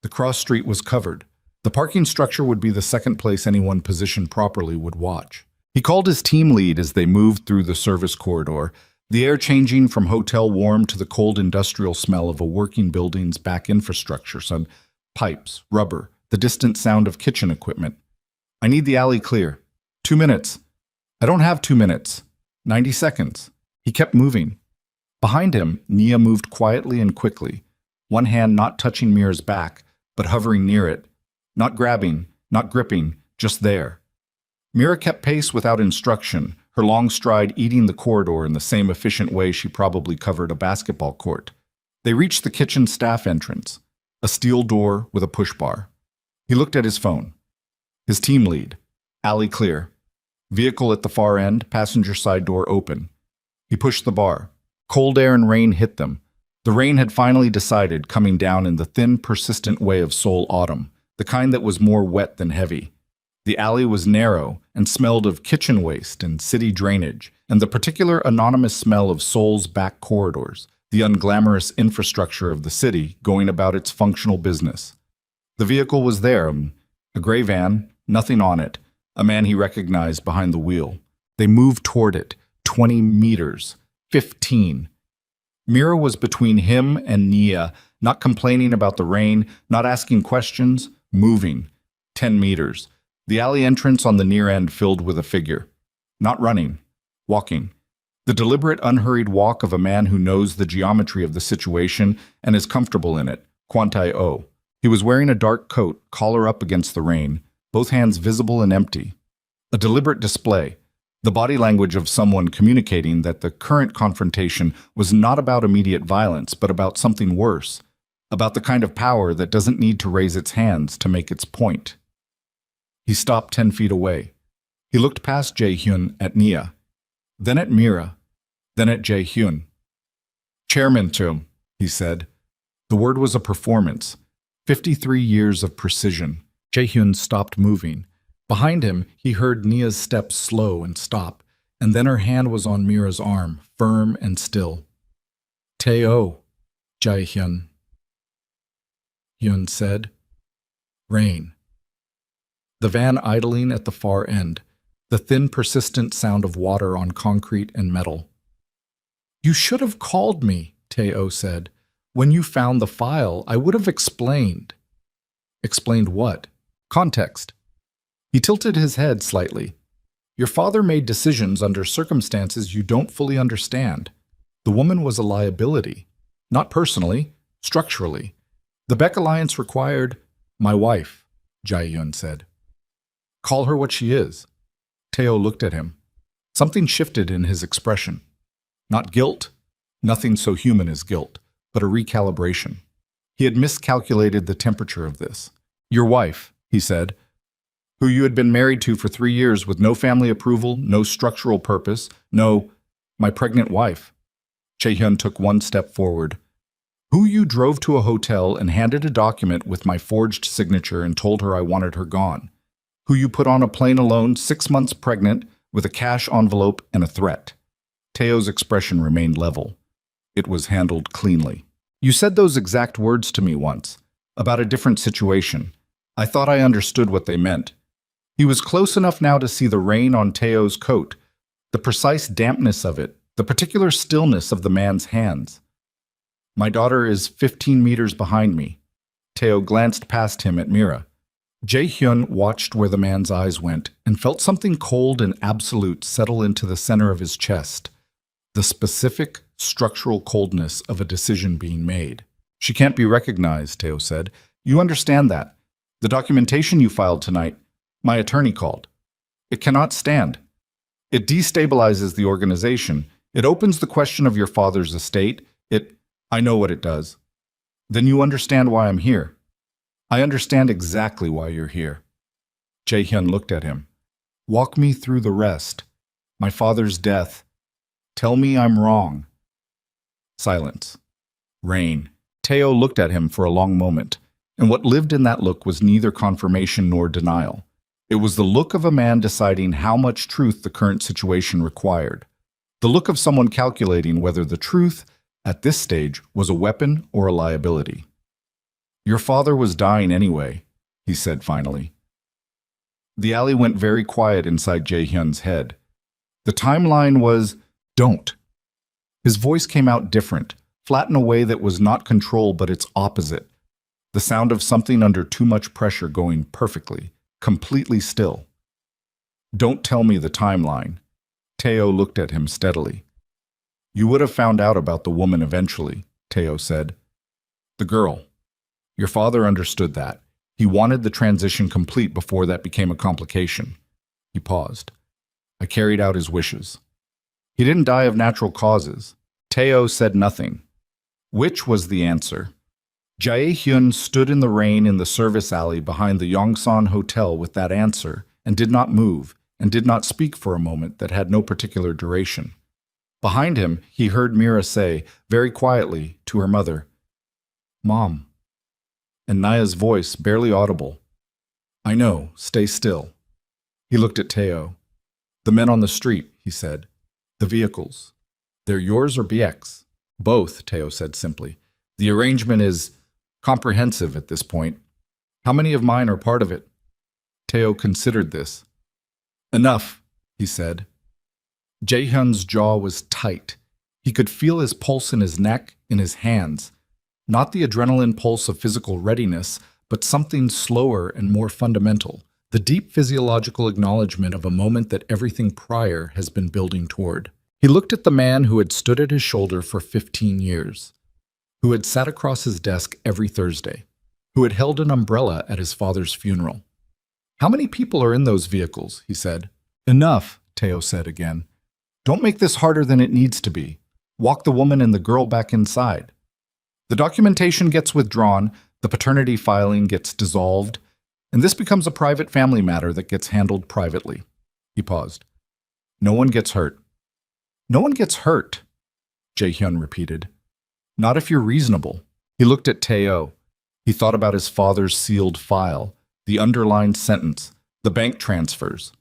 The cross street was covered. The parking structure would be the second place anyone positioned properly would watch. He called his team lead as they moved through the service corridor, the air changing from hotel warm to the cold industrial smell of a working building's back infrastructure, some pipes, rubber, the distant sound of kitchen equipment. I need the alley clear. 2 minutes. I don't have 2 minutes. 90 seconds. He kept moving. Behind him, Nia moved quietly and quickly, one hand not touching Mira's back, but hovering near it. Not grabbing, not gripping, just there. Mira kept pace without instruction, her long stride eating the corridor in the same efficient way she probably covered a basketball court. They reached the kitchen staff entrance, a steel door with a push bar. He looked at his phone. His team lead. Alley clear. Vehicle at the far end, passenger side door open. He pushed the bar. Cold air and rain hit them. The rain had finally decided, coming down in the thin, persistent way of Seoul autumn, the kind that was more wet than heavy. The alley was narrow and smelled of kitchen waste and city drainage, and the particular anonymous smell of Seoul's back corridors, the unglamorous infrastructure of the city going about its functional business. The vehicle was there, a gray van, nothing on it, a man he recognized behind the wheel. They moved toward it, 20 meters, 15. Mira was between him and Nia, not complaining about the rain, not asking questions, moving. 10 meters. The alley entrance on the near end filled with a figure. Not running. Walking. The deliberate, unhurried walk of a man who knows the geometry of the situation and is comfortable in it. Kwantai O. He was wearing a dark coat, collar up against the rain, both hands visible and empty. A deliberate display. The body language of someone communicating that the current confrontation was not about immediate violence, but about something worse. about the kind of power that doesn't need to raise its hands to make its point. He stopped 10 feet away. He looked past Jae-hyun at Nia, then at Mira, then at Jae-hyun. Chairman Chum, he said. The word was a performance. 53 years of precision. Jae-hyun stopped moving. Behind him, he heard Nia's steps slow and stop, and then her hand was on Mira's arm, firm and still. Tae-oh, Jae-hyun. Hyun said. Rain. The van idling at the far end, the thin, persistent sound of water on concrete and metal. You should have called me, Tae-oh said. When you found the file, I would have explained. Explained what? Context. He tilted his head slightly. Your father made decisions under circumstances you don't fully understand. The woman was a liability. Not personally, structurally. The Beck Alliance required my wife, Jae-hyun said. Call her what she is. Tae-oh looked at him. Something shifted in his expression. Not guilt. Nothing so human as guilt, but a recalibration. He had miscalculated the temperature of this. Your wife, he said, who you had been married to for 3 years with no family approval, no structural purpose, my pregnant wife. Jae-hyun took one step forward. Who you drove to a hotel and handed a document with my forged signature and told her I wanted her gone. Who you put on a plane alone 6 months pregnant with a cash envelope and a threat. Tae-oh's expression remained level. It was handled cleanly. You said those exact words to me once, about a different situation. I thought I understood what they meant. He was close enough now to see the rain on Tae-oh's coat, the precise dampness of it, the particular stillness of the man's hands. My daughter is 15 meters behind me. Tae-oh glanced past him at Mira. Jae-hyun watched where the man's eyes went and felt something cold and absolute settle into the center of his chest. The specific, structural coldness of a decision being made. She can't be recognized, Tae-oh said. You understand that. The documentation you filed tonight, my attorney called. It cannot stand. It destabilizes the organization. It opens the question of your father's estate. I know what it does. Then you understand why I'm here. I understand exactly why you're here. Jae-hyun looked at him. Walk me through the rest. My father's death. Tell me I'm wrong. Silence. Rain. Tae-oh looked at him for a long moment, and what lived in that look was neither confirmation nor denial. It was the look of a man deciding how much truth the current situation required. The look of someone calculating whether the truth, at this stage, was a weapon or a liability. Your father was dying anyway, he said finally. The alley went very quiet inside Jae-hyun's head. The timeline was, don't. His voice came out different, flat in a way that was not control but its opposite. The sound of something under too much pressure going perfectly, completely still. Don't tell me the timeline. Tae-oh looked at him steadily. You would have found out about the woman eventually, Tae-oh said. The girl. Your father understood that. He wanted the transition complete before that became a complication. He paused. I carried out his wishes. He didn't die of natural causes. Tae-oh said nothing. Which was the answer? Jae-hyun stood in the rain in the service alley behind the Yongsan Hotel with that answer and did not move and did not speak for a moment that had no particular duration. Behind him, he heard Mira say, very quietly, to her mother, Mom. And Naya's voice, barely audible, I know, stay still. He looked at Tae-oh. The men on the street, he said. The vehicles. They're yours or BX? Both, Tae-oh said simply. The arrangement is comprehensive at this point. How many of mine are part of it? Tae-oh considered this. Enough, he said. Jae-hyun's jaw was tight. He could feel his pulse in his neck, in his hands. Not the adrenaline pulse of physical readiness, but something slower and more fundamental. The deep physiological acknowledgement of a moment that everything prior has been building toward. He looked at the man who had stood at his shoulder for 15 years, who had sat across his desk every Thursday, who had held an umbrella at his father's funeral. How many people are in those vehicles? He said. Enough, Tae-oh said again. Don't make this harder than it needs to be. Walk the woman and the girl back inside. The documentation gets withdrawn, the paternity filing gets dissolved, and this becomes a private family matter that gets handled privately. He paused. No one gets hurt. No one gets hurt, Jae-hyun repeated. Not if you're reasonable. He looked at Tae-oh. He thought about his father's sealed file, the underlined sentence, the bank transfers.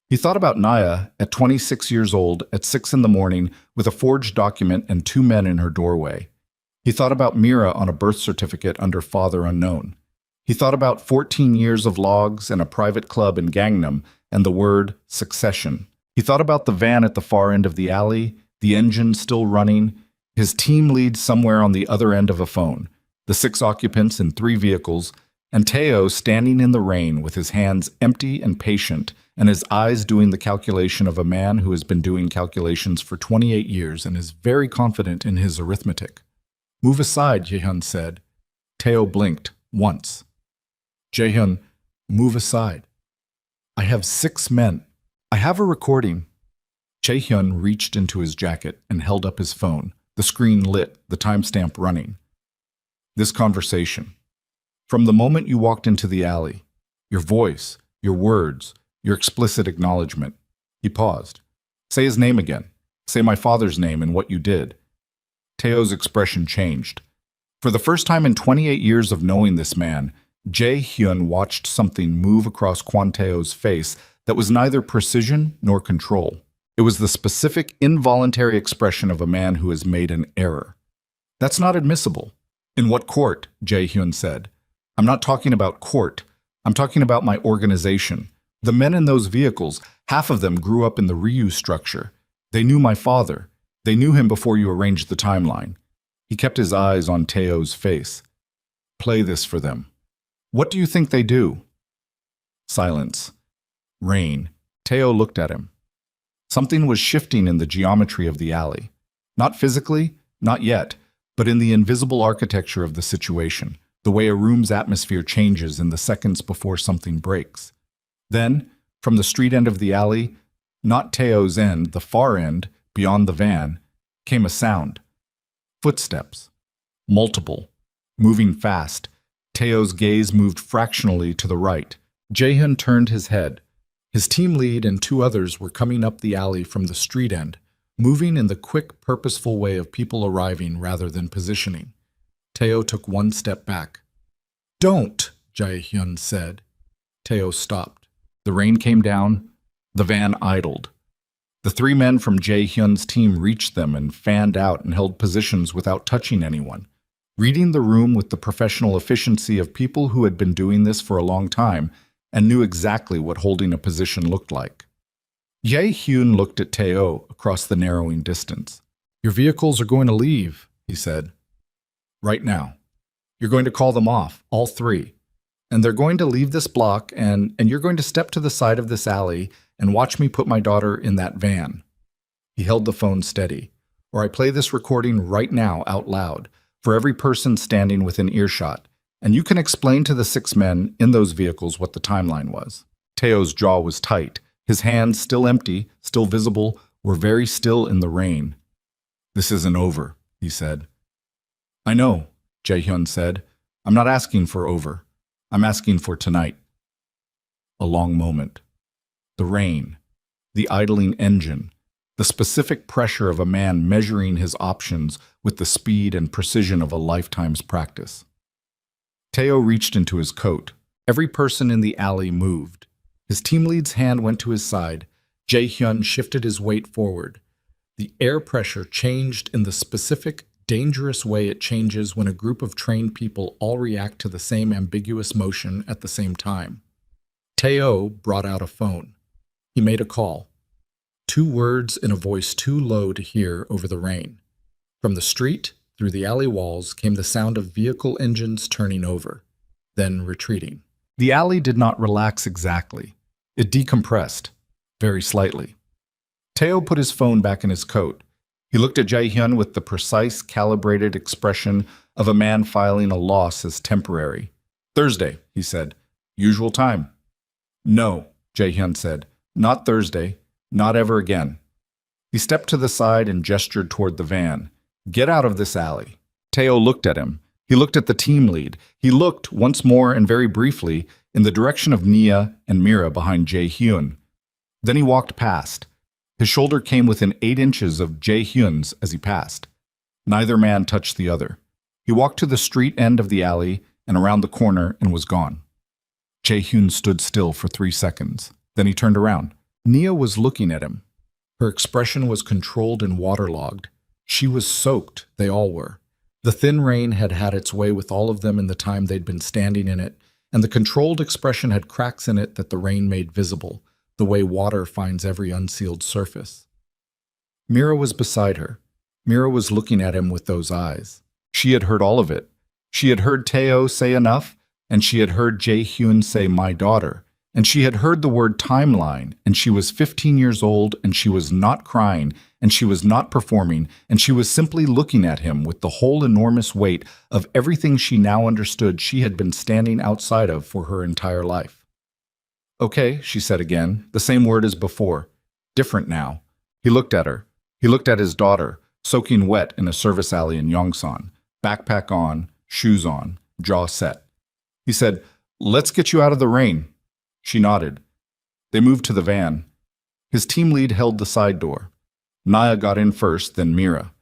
He thought about Naya at 26 years old at 6 in the morning with a forged document and 2 men in her doorway. He thought about Mira on a birth certificate under Father Unknown. He thought about 14 years of logs and a private club in Gangnam and the word succession. He thought about the van at the far end of the alley, the engine still running, his team lead somewhere on the other end of a phone, the 6 occupants in 3 vehicles, and Tae-oh standing in the rain with his hands empty and patient and his eyes doing the calculation of a man who has been doing calculations for 28 years and is very confident in his arithmetic. Move aside, Jae-hyun said. Tae-oh blinked, once. Jae-hyun, move aside. I have 6 men. I have a recording. Jae-hyun reached into his jacket and held up his phone, the screen lit, the timestamp running. This conversation. From the moment you walked into the alley, your voice, your words, your explicit acknowledgement. He paused. Say his name again. Say my father's name and what you did. Tae-oh's expression changed. For the first time in 28 years of knowing this man, Jae-hyun watched something move across Kwon Tae-oh's face that was neither precision nor control. It was the specific, involuntary expression of a man who has made an error. That's not admissible. In what court? Jae-hyun said. I'm not talking about court. I'm talking about my organization. The men in those vehicles, half of them grew up in the Ryu structure. They knew my father. They knew him before you arranged the timeline. He kept his eyes on Tae-oh's face. Play this for them. What do you think they do? Silence. Rain. Tae-oh looked at him. Something was shifting in the geometry of the alley. Not physically, not yet, but in the invisible architecture of the situation, the way a room's atmosphere changes in the seconds before something breaks. Then, from the street end of the alley, not Tae-oh's end, the far end, beyond the van, came a sound. Footsteps. Multiple. Moving fast. Tae-oh's gaze moved fractionally to the right. Jae-hyun turned his head. His team lead and 2 others were coming up the alley from the street end, moving in the quick, purposeful way of people arriving rather than positioning. Tae-oh took 1 step back. Don't, Jae-hyun said. Tae-oh stopped. The rain came down. The van idled. The 3 men from Jae-hyun's team reached them and fanned out and held positions without touching anyone, reading the room with the professional efficiency of people who had been doing this for a long time and knew exactly what holding a position looked like. Jae-hyun looked at Tae-oh across the narrowing distance. Your vehicles are going to leave, he said. Right now. You're going to call them off, all 3. And they're going to leave this block and you're going to step to the side of this alley and watch me put my daughter in that van. He held the phone steady. Or I play this recording right now out loud for every person standing within earshot, and you can explain to the 6 men in those vehicles what the timeline was. Tae-oh's jaw was tight. His hands, still empty, still visible, were very still in the rain. This isn't over, he said. I know, Jae-hyun said. I'm not asking for over. I'm asking for tonight. A long moment. The rain. The idling engine. The specific pressure of a man measuring his options with the speed and precision of a lifetime's practice. Tae-oh reached into his coat. Every person in the alley moved. His team lead's hand went to his side. Jae-hyun shifted his weight forward. The air pressure changed in the specific, dangerous way it changes when a group of trained people all react to the same ambiguous motion at the same time. Tae-oh brought out a phone. He made a call. 2 words in a voice too low to hear over the rain. From the street, through the alley walls, came the sound of vehicle engines turning over, then retreating. The alley did not relax exactly. It decompressed, very slightly. Tae-oh put his phone back in his coat. He looked at Jae-hyun with the precise, calibrated expression of a man filing a loss as temporary. Thursday, he said. Usual time. No, Jae-hyun said. Not Thursday. Not ever again. He stepped to the side and gestured toward the van. Get out of this alley. Teo looked at him. He looked at the team lead. He looked, once more and very briefly, in the direction of Nia and Mira behind Jae-hyun. Then he walked past. His shoulder came within 8 inches of Jae-hyun's as he passed. Neither man touched the other. He walked to the street end of the alley and around the corner and was gone. Jae-hyun stood still for 3 seconds. Then he turned around. Nia was looking at him. Her expression was controlled and waterlogged. She was soaked, they all were. The thin rain had had its way with all of them in the time they'd been standing in it, and the controlled expression had cracks in it that the rain made visible, the way water finds every unsealed surface. Mira was beside her. Mira was looking at him with those eyes. She had heard all of it. She had heard Teo say enough, and she had heard Jae-hyun say my daughter, and she had heard the word timeline, and she was 15 years old, and she was not crying, and she was not performing, and she was simply looking at him with the whole enormous weight of everything she now understood she had been standing outside of for her entire life. Okay, she said again, the same word as before. Different now. He looked at her. He looked at his daughter, soaking wet in a service alley in Yongsan, backpack on, shoes on, jaw set. He said, "Let's get you out of the rain." She nodded. They moved to the van. His team lead held the side door. Naya got in first, then Mira.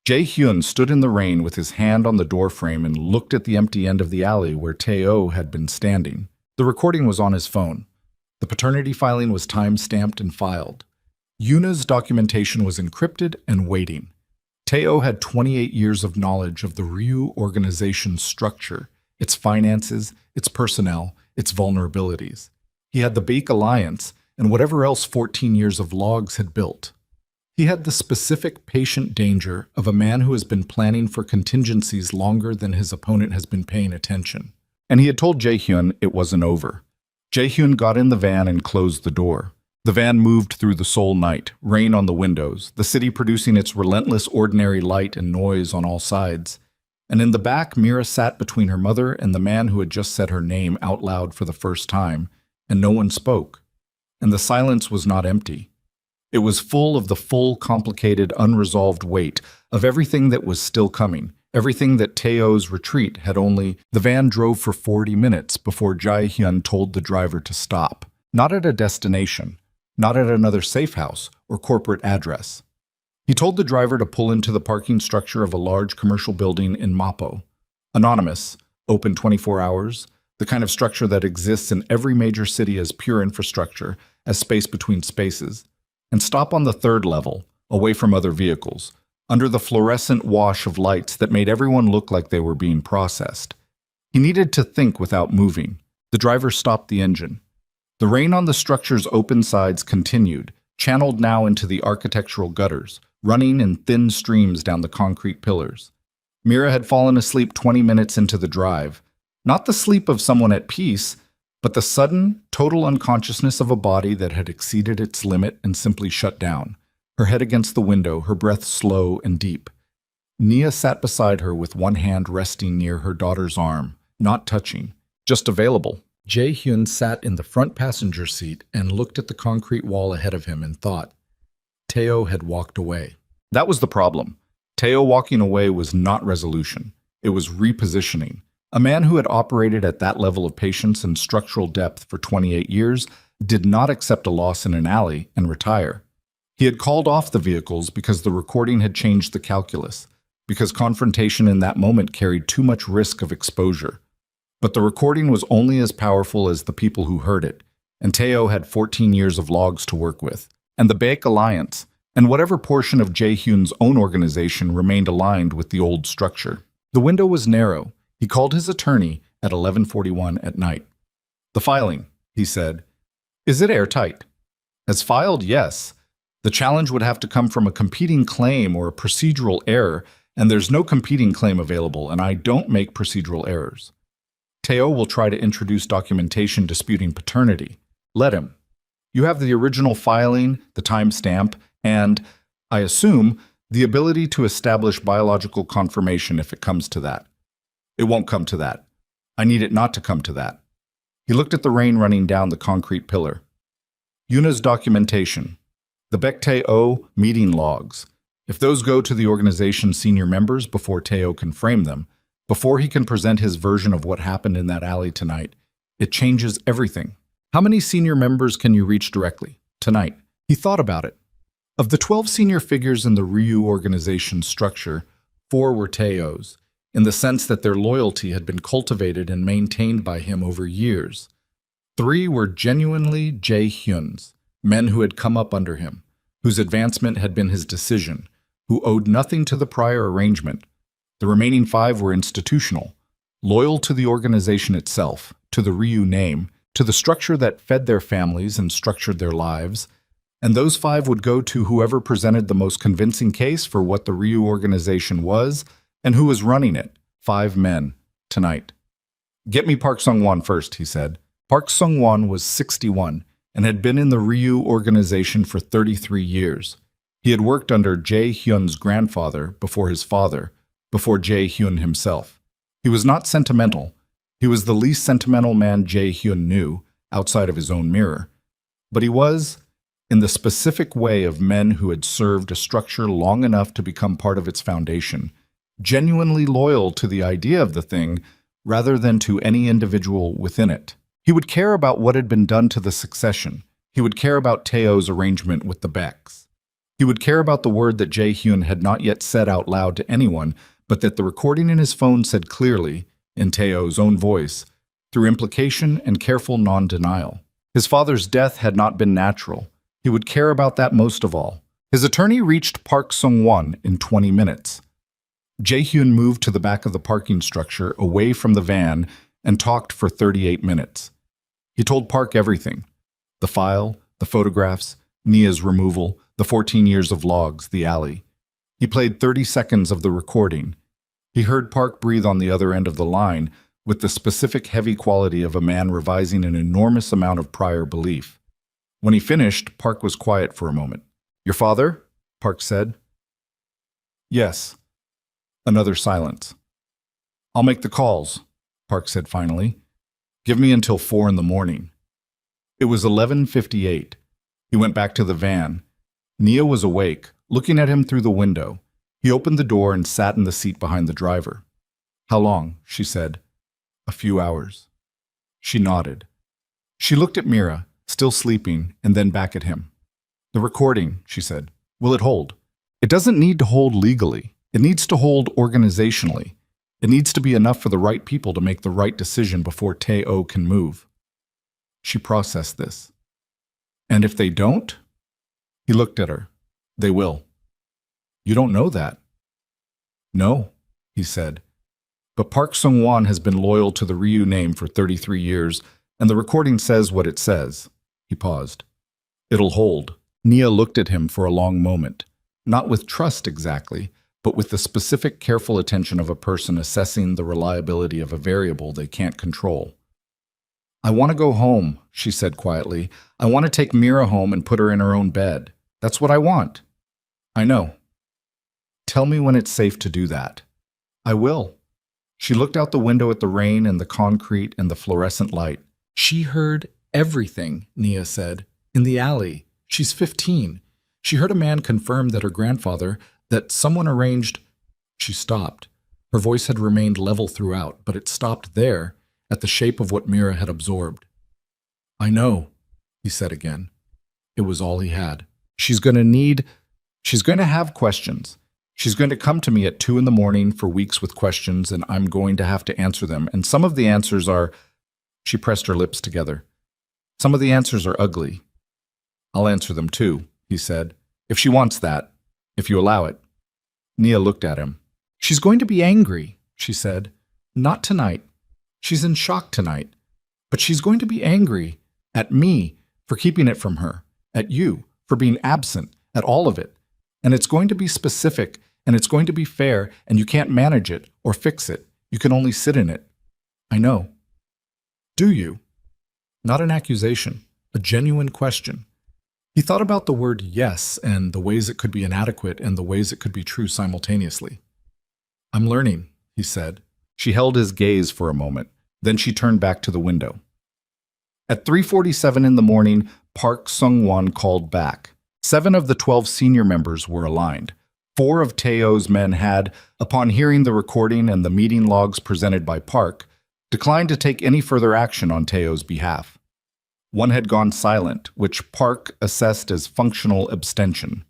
Jae-hyun stood in the rain with his hand on the door frame and looked at the empty end of the alley where Teo had been standing. The recording was on his phone. The paternity filing was time-stamped and filed. Yuna's documentation was encrypted and waiting. Teo had 28 years of knowledge of the Ryu organization's structure, its finances, its personnel, its vulnerabilities. He had the Baek Alliance and whatever else 14 years of logs had built. He had the specific patient danger of a man who has been planning for contingencies longer than his opponent has been paying attention. And he had told Jae-hyun it wasn't over. Jae-hyun got in the van and closed the door. The van moved through the Seoul night, rain on the windows, the city producing its relentless ordinary light and noise on all sides. And in the back, Mira sat between her mother and the man who had just said her name out loud for the first time, and no one spoke. And the silence was not empty. It was full of the full, complicated, unresolved weight of everything that was still coming, everything that Teo's retreat had only... The van drove for 40 minutes before Jae-hyun told the driver to stop. Not at a destination, not at another safe house or corporate address. He told the driver to pull into the parking structure of a large commercial building in Mapo. Anonymous, open 24 hours, the kind of structure that exists in every major city as pure infrastructure, as space between spaces, and stop on the 3rd level, away from other vehicles, under the fluorescent wash of lights that made everyone look like they were being processed. He needed to think without moving. The driver stopped the engine. The rain on the structure's open sides continued, channeled now into the architectural gutters, running in thin streams down the concrete pillars. Mira had fallen asleep 20 minutes into the drive, not the sleep of someone at peace, but the sudden, total unconsciousness of a body that had exceeded its limit and simply shut down, her head against the window, her breath slow and deep. Nia sat beside her with one hand resting near her daughter's arm, not touching, just available. Jae-hyun sat in the front passenger seat and looked at the concrete wall ahead of him and thought. Teo had walked away. That was the problem. Teo walking away was not resolution. It was repositioning. A man who had operated at that level of patience and structural depth for 28 years did not accept a loss in an alley and retire. He had called off the vehicles because the recording had changed the calculus, because confrontation in that moment carried too much risk of exposure. But the recording was only as powerful as the people who heard it, and Teo had 14 years of logs to work with, and the Baek Alliance, and whatever portion of Jae-hyun's own organization remained aligned with the old structure. The window was narrow. He called his attorney at 11:41 at night. "The filing," he said. "Is it airtight?" "As filed, yes. The challenge would have to come from a competing claim or a procedural error, and there's no competing claim available, and I don't make procedural errors. Teo will try to introduce documentation disputing paternity. Let him. You have the original filing, the timestamp, and, I assume, the ability to establish biological confirmation if it comes to that. It won't come to that. I need it not to come to that." He looked at the rain running down the concrete pillar. Yuna's documentation. The Baek Teo meeting logs. If those go to the organization's senior members before Teo can frame them, before he can present his version of what happened in that alley tonight, it changes everything. How many senior members can you reach directly? Tonight. He thought about it. Of the 12 senior figures in the Ryu organization's structure, 4 were Teo's, in the sense that their loyalty had been cultivated and maintained by him over years. 3 were genuinely Jae-hyun's, men who had come up under him, whose advancement had been his decision, who owed nothing to the prior arrangement. The remaining 5 were institutional, loyal to the organization itself, to the Ryu name, to the structure that fed their families and structured their lives, and those 5 would go to whoever presented the most convincing case for what the Ryu organization was and who was running it. 5 men, tonight. Get me Park Sung-won first, he said. Park Sung-won was 61 and had been in the Ryu organization for 33 years. He had worked under Jae-hyun's grandfather before his father, before Jae-hyun himself. He was not sentimental. He was the least sentimental man Jae-hyun knew, outside of his own mirror. But he was, in the specific way of men who had served a structure long enough to become part of its foundation, genuinely loyal to the idea of the thing rather than to any individual within it. He would care about what had been done to the succession. He would care about Teo's arrangement with the Becks. He would care about the word that Jae-hyun had not yet said out loud to anyone, but that the recording in his phone said clearly, in Teo's own voice, through implication and careful non-denial. His father's death had not been natural. He would care about that most of all. His attorney reached Park Sung-won in 20 minutes. Jae-hyun moved to the back of the parking structure, away from the van, and talked for 38 minutes. He told Park everything. The file, the photographs, Nia's removal, the 14 years of logs, the alley. He played 30 seconds of the recording. He heard Park breathe on the other end of the line with the specific heavy quality of a man revising an enormous amount of prior belief. When he finished, Park was quiet for a moment. "Your father?" Park said. "Yes." Another silence. "I'll make the calls," Park said finally. "Give me until 4 in the morning." It was 11:58. He went back to the van. Nia was awake, looking at him through the window. He opened the door and sat in the seat behind the driver. "How long?" she said. "A few hours." She nodded. She looked at Mira, still sleeping, and then back at him. "The recording," she said. "Will it hold?" "It doesn't need to hold legally. It needs to hold organizationally. It needs to be enough for the right people to make the right decision before Teo can move." She processed this. "And if they don't?" He looked at her. "They will." "You don't know that." "No," he said. "But Park Sung-won has been loyal to the Ryu name for 33 years, and the recording says what it says." He paused. "It'll hold." Nia looked at him for a long moment, not with trust exactly, but with the specific careful attention of a person assessing the reliability of a variable they can't control. "I want to go home," she said quietly. "I want to take Mira home and put her in her own bed. That's what I want." "I know." "Tell me when it's safe to do that." "I will." She looked out the window at the rain and the concrete and the fluorescent light. "She heard everything," Nia said. "In the alley. She's 15. She heard a man confirm that her grandfather, that someone arranged—" She stopped. Her voice had remained level throughout, but it stopped there, at the shape of what Mira had absorbed. "I know," he said again. It was all he had. She's going to have questions. She's going to come to me at 2 in the morning for weeks with questions, and I'm going to have to answer them. And some of the answers are— She pressed her lips together. "Some of the answers are ugly." "I'll answer them too," he said. "If she wants that. If you allow it." Nia looked at him. "She's going to be angry," she said. "Not tonight. She's in shock tonight. But she's going to be angry at me for keeping it from her, at you for being absent, at all of it. And it's going to be specific, and it's going to be fair, and you can't manage it or fix it. You can only sit in it." "I know." "Do you?" Not an accusation, a genuine question. He thought about the word yes and the ways it could be inadequate and the ways it could be true simultaneously. "I'm learning," he said. She held his gaze for a moment. Then she turned back to the window. At 3:47 in the morning, Park Sung-won called back. 7 of the 12 senior members were aligned. Four of Teo's men had, upon hearing the recording and the meeting logs presented by Park, declined to take any further action on Teo's behalf. One had gone silent, which Park assessed as functional abstention.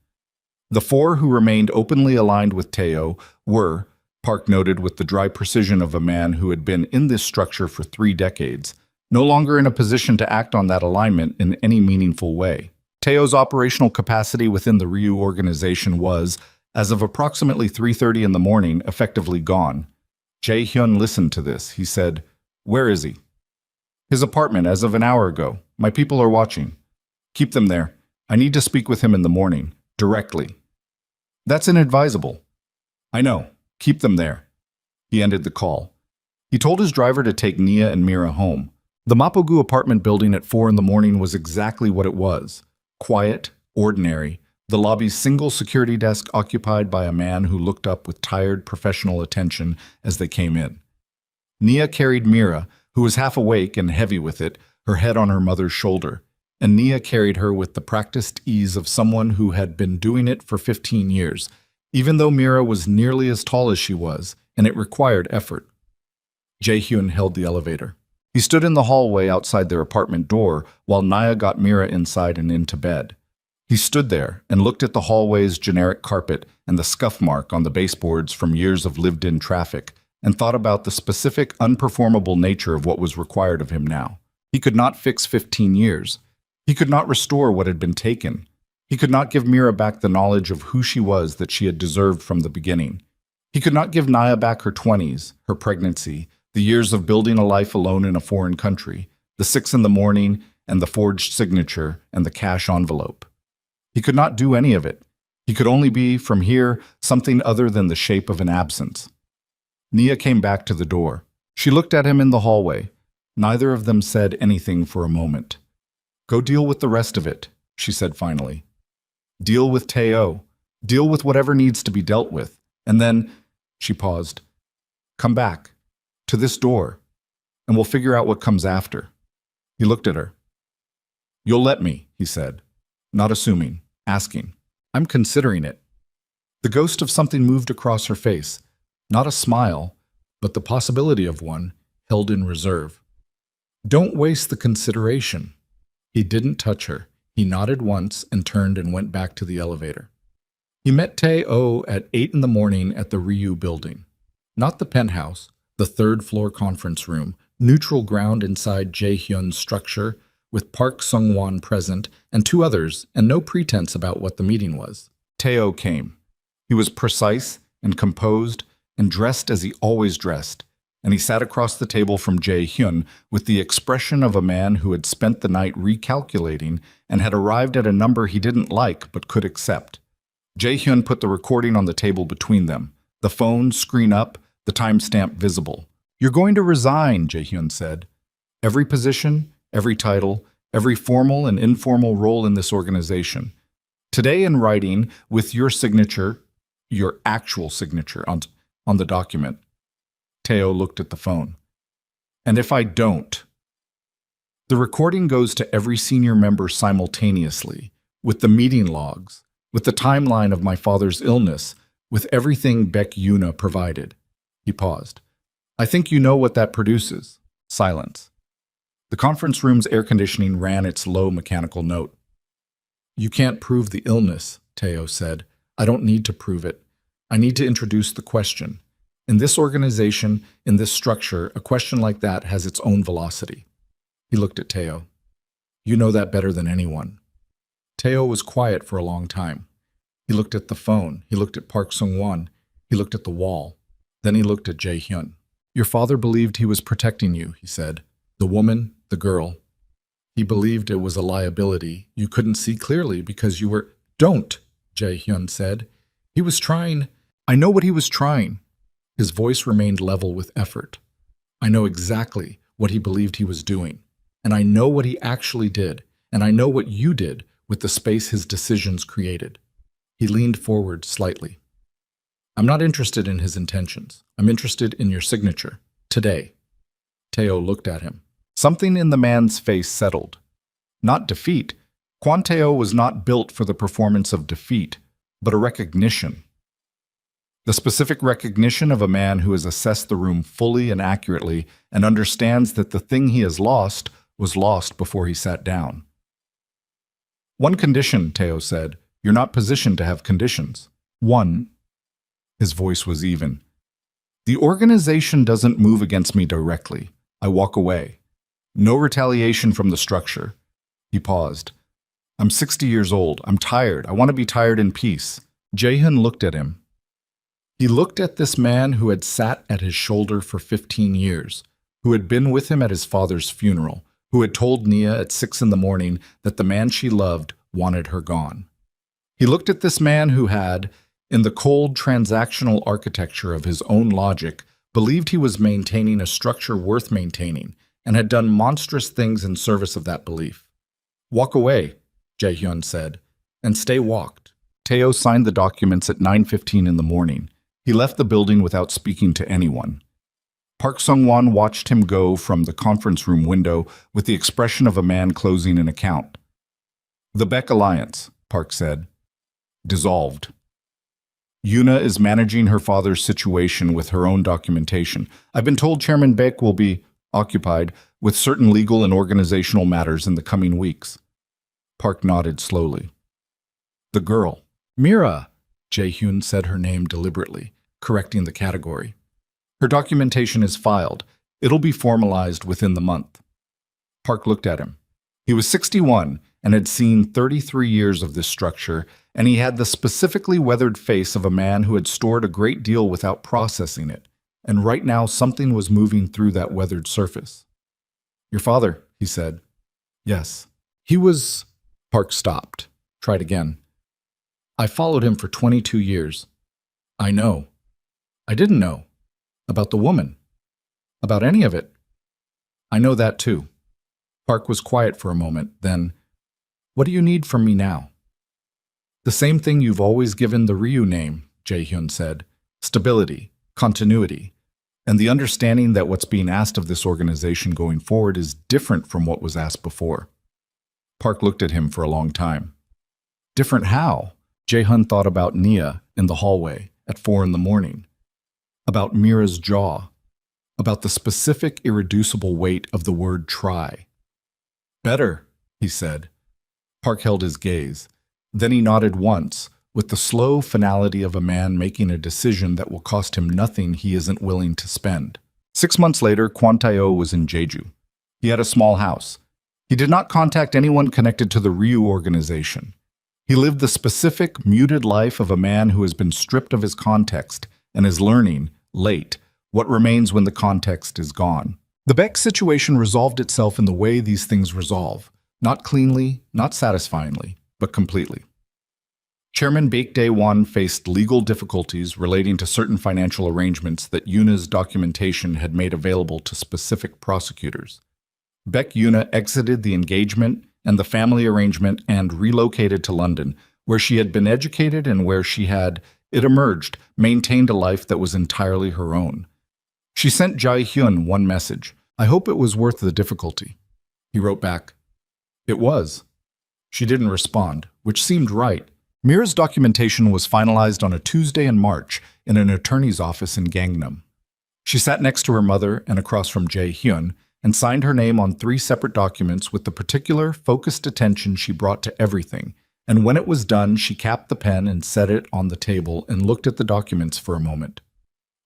The four who remained openly aligned with Teo were, Park noted with the dry precision of a man who had been in this structure for 3 decades, no longer in a position to act on that alignment in any meaningful way. Teo's operational capacity within the Ryu organization was, as of approximately 3:30 in the morning, effectively gone. Jae-hyun listened to this. He said, "Where is he?" "His apartment as of an hour ago. My people are watching." "Keep them there. I need to speak with him in the morning, directly." "That's inadvisable." "I know. Keep them there." He ended the call. He told his driver to take Nia and Mira home. The Mapogu apartment building at 4 in the morning was exactly what it was. Quiet, ordinary, the lobby's single security desk occupied by a man who looked up with tired professional attention as they came in. Nia carried Mira, who was half awake and heavy with it, her head on her mother's shoulder, and Nia carried her with the practiced ease of someone who had been doing it for 15 years, even though Mira was nearly as tall as she was, and it required effort. Jae-hyun held the elevator. He stood in the hallway outside their apartment door while Nia got Mira inside and into bed. He stood there and looked at the hallway's generic carpet and the scuff mark on the baseboards from years of lived-in traffic and thought about the specific, unperformable nature of what was required of him now. He could not fix 15 years. He could not restore what had been taken. He could not give Mira back the knowledge of who she was that she had deserved from the beginning. He could not give Nia back her 20s, her pregnancy, the years of building a life alone in a foreign country, the 6 in the morning, and the forged signature and the cash envelope. He could not do any of it. He could only be, from here, something other than the shape of an absence. Nia came back to the door. She looked at him in the hallway. Neither of them said anything for a moment. "Go deal with the rest of it," she said finally. "Deal with Teo. Deal with whatever needs to be dealt with. And then," she paused, "come back, to this door, and we'll figure out what comes after." He looked at her. "You'll let me," he said, not assuming, asking. "I'm considering it." The ghost of something moved across her face, not a smile, but the possibility of one, held in reserve. "Don't waste the consideration." He didn't touch her. He nodded once and turned and went back to the elevator. He met Tae-oh at 8 in the morning at the Ryu building. Not the penthouse, the third-floor conference room, neutral ground inside Jae-hyun's structure, with Park Sung-won present and 2 others, and no pretense about what the meeting was. Tae-oh came. He was precise and composed and dressed as he always dressed, and he sat across the table from Jae-hyun with the expression of a man who had spent the night recalculating and had arrived at a number he didn't like but could accept. Jae-hyun put the recording on the table between them, the phone screen up, the timestamp visible. "You're going to resign," Jae-hyun said. "Every position, every title, every formal and informal role in this organization. Today in writing, with your signature, your actual signature on the document." Teo looked at the phone. "And if I don't?" The recording goes to every senior member simultaneously, with the meeting logs, with the timeline of my father's illness, with everything Baek Yuna provided. He paused. "I think you know what that produces." Silence. The conference room's air conditioning ran its low mechanical note. "You can't prove the illness," Teo said. "I don't need to prove it. I need to introduce the question. In this organization, in this structure, a question like that has its own velocity." He looked at Teo. "You know that better than anyone." Teo was quiet for a long time. He looked at the phone. He looked at Park Sung-won. He looked at the wall. Then he looked at Jae-hyun. "Your father believed he was protecting you," he said. "The woman, the girl. He believed it was a liability. You couldn't see clearly because you were—" "Don't," Jae-hyun said. "He was trying—" "I know what he was trying." His voice remained level with effort. "I know exactly what he believed he was doing. And I know what he actually did. And I know what you did with the space his decisions created." He leaned forward slightly. "I'm not interested in his intentions. I'm interested in your signature. Today." Teo looked at him. Something in the man's face settled. Not defeat. Kwon Teo was not built for the performance of defeat, but a recognition. The specific recognition of a man who has assessed the room fully and accurately and understands that the thing he has lost was lost before he sat down. One condition, Teo said. You're not positioned to have conditions. One. His voice was even. The organization doesn't move against me directly. I walk away. No retaliation from the structure. He paused. I'm 60 years old. I'm tired. I want to be tired in peace. Jae-hyun looked at him. He looked at this man who had sat at his shoulder for 15 years, who had been with him at his father's funeral, who had told Nia at 6 in the morning that the man she loved wanted her gone. He looked at this man who had, in the cold transactional architecture of his own logic, believed he was maintaining a structure worth maintaining and had done monstrous things in service of that belief. Walk away, Jae-hyun said, and stay walked. Teo signed the documents at 9:15 in the morning. He left the building without speaking to anyone. Park Sung-won watched him go from the conference room window with the expression of a man closing an account. The Beck Alliance, Park said, dissolved. Yuna is managing her father's situation with her own documentation. I've been told Chairman Beck will be occupied with certain legal and organizational matters in the coming weeks. Park nodded slowly. The girl. Mira, Jae-hyun said her name deliberately, correcting the category. Her documentation is filed. It'll be formalized within the month. Park looked at him. He was 61 and had seen 33 years of this structure, and he had the specifically weathered face of a man who had stored a great deal without processing it, and right now something was moving through that weathered surface. Your father, he said. Yes. He was... Park stopped. Tried again. I followed him for 22 years. I know. I didn't know. About the woman. About any of it. I know that too. Park was quiet for a moment, then, what do you need from me now? The same thing you've always given the Ryu name, Jae-hyun said. Stability, continuity, and the understanding that what's being asked of this organization going forward is different from what was asked before. Park looked at him for a long time. Different how? Jae-hyun thought about Nia in the hallway at 4 in the morning. About Mira's jaw. About the specific irreducible weight of the word try. Better, he said. Park held his gaze. Then he nodded once, with the slow finality of a man making a decision that will cost him nothing he isn't willing to spend. 6 months later, Kwon Tae-oh was in Jeju. He had a small house. He did not contact anyone connected to the Ryu organization. He lived the specific, muted life of a man who has been stripped of his context and is learning, late, what remains when the context is gone. The Beck situation resolved itself in the way these things resolve, not cleanly, not satisfyingly, but completely. Chairman Baek Dae-won faced legal difficulties relating to certain financial arrangements that Yuna's documentation had made available to specific prosecutors. Baek Yuna exited the engagement and the family arrangement and relocated to London, where she had been educated and where she had, it emerged, maintained a life that was entirely her own. She sent Jae-hyun one message. I hope it was worth the difficulty. He wrote back. It was. She didn't respond, which seemed right. Mira's documentation was finalized on a Tuesday in March in an attorney's office in Gangnam. She sat next to her mother and across from Jae-hyun and signed her name on 3 separate documents with the particular, focused attention she brought to everything, and when it was done, she capped the pen and set it on the table and looked at the documents for a moment.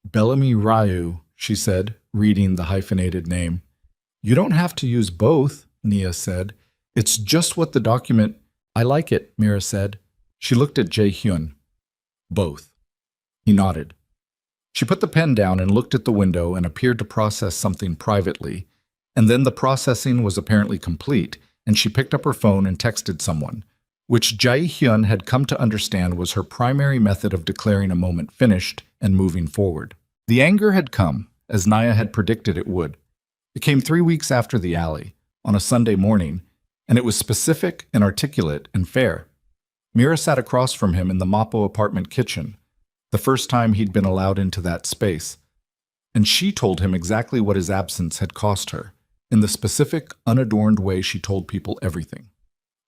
Bellamy Ryu, she said, reading the hyphenated name. You don't have to use both, Nia said. It's just what the document... I like it, Mira said. She looked at Jae-hyun. Both. He nodded. She put the pen down and looked at the window and appeared to process something privately, and then the processing was apparently complete, and she picked up her phone and texted someone, which Jae-hyun had come to understand was her primary method of declaring a moment finished and moving forward. The anger had come, as Naya had predicted it would. It came 3 weeks after the alley, on a Sunday morning, and it was specific and articulate and fair. Mira sat across from him in the Mappo apartment kitchen, the first time he'd been allowed into that space, and she told him exactly what his absence had cost her, in the specific, unadorned way she told people everything.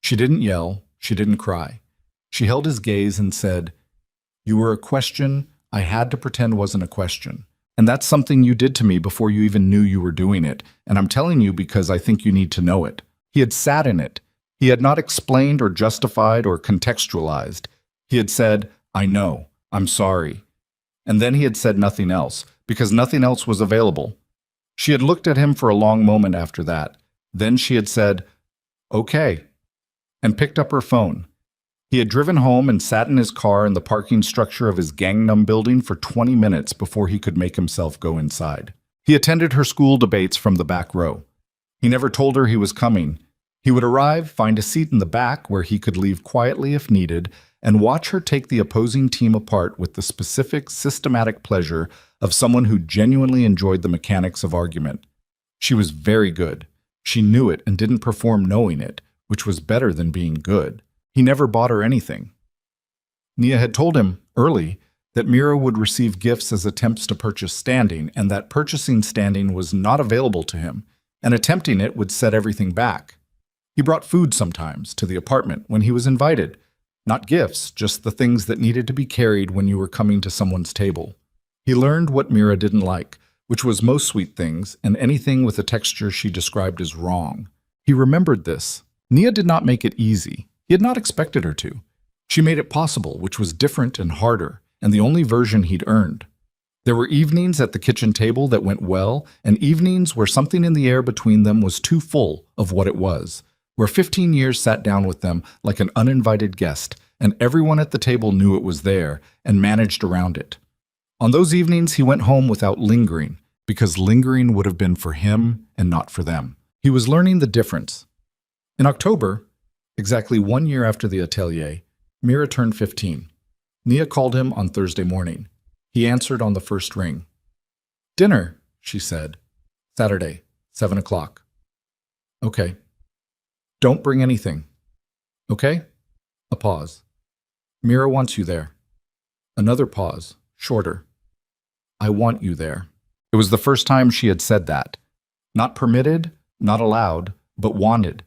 She didn't yell, she didn't cry. She held his gaze and said, You were a question I had to pretend wasn't a question. And that's something you did to me before you even knew you were doing it, and I'm telling you because I think you need to know it. He had sat in it. He had not explained or justified or contextualized. He had said, I know, I'm sorry. And then he had said nothing else, because nothing else was available. She had looked at him for a long moment after that. Then she had said, okay, and picked up her phone. He had driven home and sat in his car in the parking structure of his Gangnam building for 20 minutes before he could make himself go inside. He attended her school debates from the back row. He never told her he was coming. He would arrive, find a seat in the back where he could leave quietly if needed, and watch her take the opposing team apart with the specific, systematic pleasure of someone who genuinely enjoyed the mechanics of argument. She was very good. She knew it and didn't perform knowing it, which was better than being good. He never bought her anything. Nia had told him, early, that Mira would receive gifts as attempts to purchase standing, and that purchasing standing was not available to him, and attempting it would set everything back. He brought food sometimes to the apartment when he was invited. Not gifts, just the things that needed to be carried when you were coming to someone's table. He learned what Mira didn't like, which was most sweet things and anything with a texture she described as wrong. He remembered this. Nia did not make it easy. He had not expected her to. She made it possible, which was different and harder, and the only version he'd earned. There were evenings at the kitchen table that went well, and evenings where something in the air between them was too full of what it was, where 15 years sat down with them like an uninvited guest, and everyone at the table knew it was there and managed around it. On those evenings, he went home without lingering, because lingering would have been for him and not for them. He was learning the difference. In October, exactly 1 year after the atelier, Mira turned 15. Nia called him on Thursday morning. He answered on the first ring. Dinner, she said. Saturday, 7 o'clock. Okay. Don't bring anything. Okay? A pause. Mira wants you there. Another pause, shorter. I want you there. It was the first time she had said that. Not permitted, not allowed, but wanted.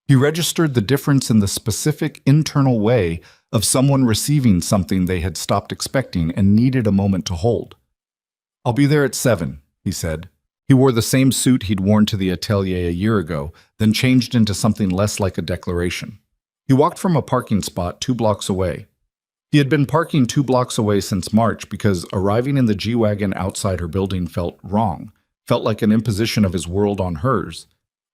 He registered the difference in the specific internal way of someone receiving something they had stopped expecting and needed a moment to hold. I'll be there at 7, he said. He wore the same suit he'd worn to the atelier a year ago, then changed into something less like a declaration. He walked from a parking spot 2 blocks away. He had been parking 2 blocks away since March because arriving in the G-Wagon outside her building felt wrong, felt like an imposition of his world on hers.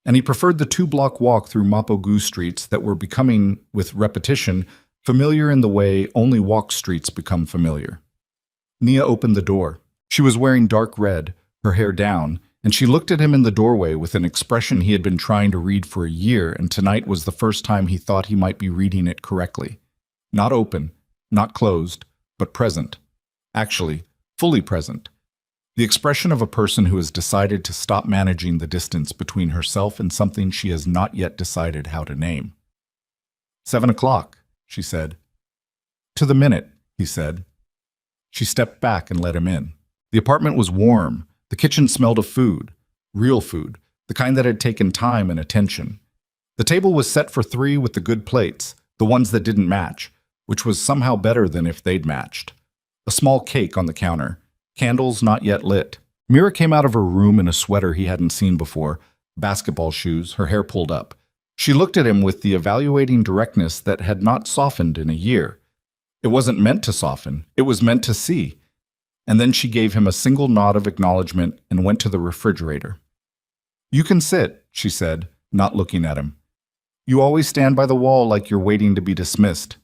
And he preferred the 2-block walk through Mapogu streets that were becoming, with repetition, familiar in the way only walk streets become familiar. Nia opened the door. She was wearing dark red, her hair down, and she looked at him in the doorway with an expression he had been trying to read for a year, and tonight was the first time he thought he might be reading it correctly. Not open, not closed, but present. Actually, fully present. The expression of a person who has decided to stop managing the distance between herself and something she has not yet decided how to name. 7 o'clock, she said. To the minute, he said. She stepped back and let him in. The apartment was warm. The kitchen smelled of food, real food, the kind that had taken time and attention. The table was set for 3 with the good plates, the ones that didn't match, which was somehow better than if they'd matched. A small cake on the counter. Candles not yet lit. Mira came out of her room in a sweater he hadn't seen before, basketball shoes, her hair pulled up. She looked at him with the evaluating directness that had not softened in a year. It wasn't meant to soften, it was meant to see. And then she gave him a single nod of acknowledgement and went to the refrigerator. You can sit, she said, not looking at him. You always stand by the wall like you're waiting to be dismissed.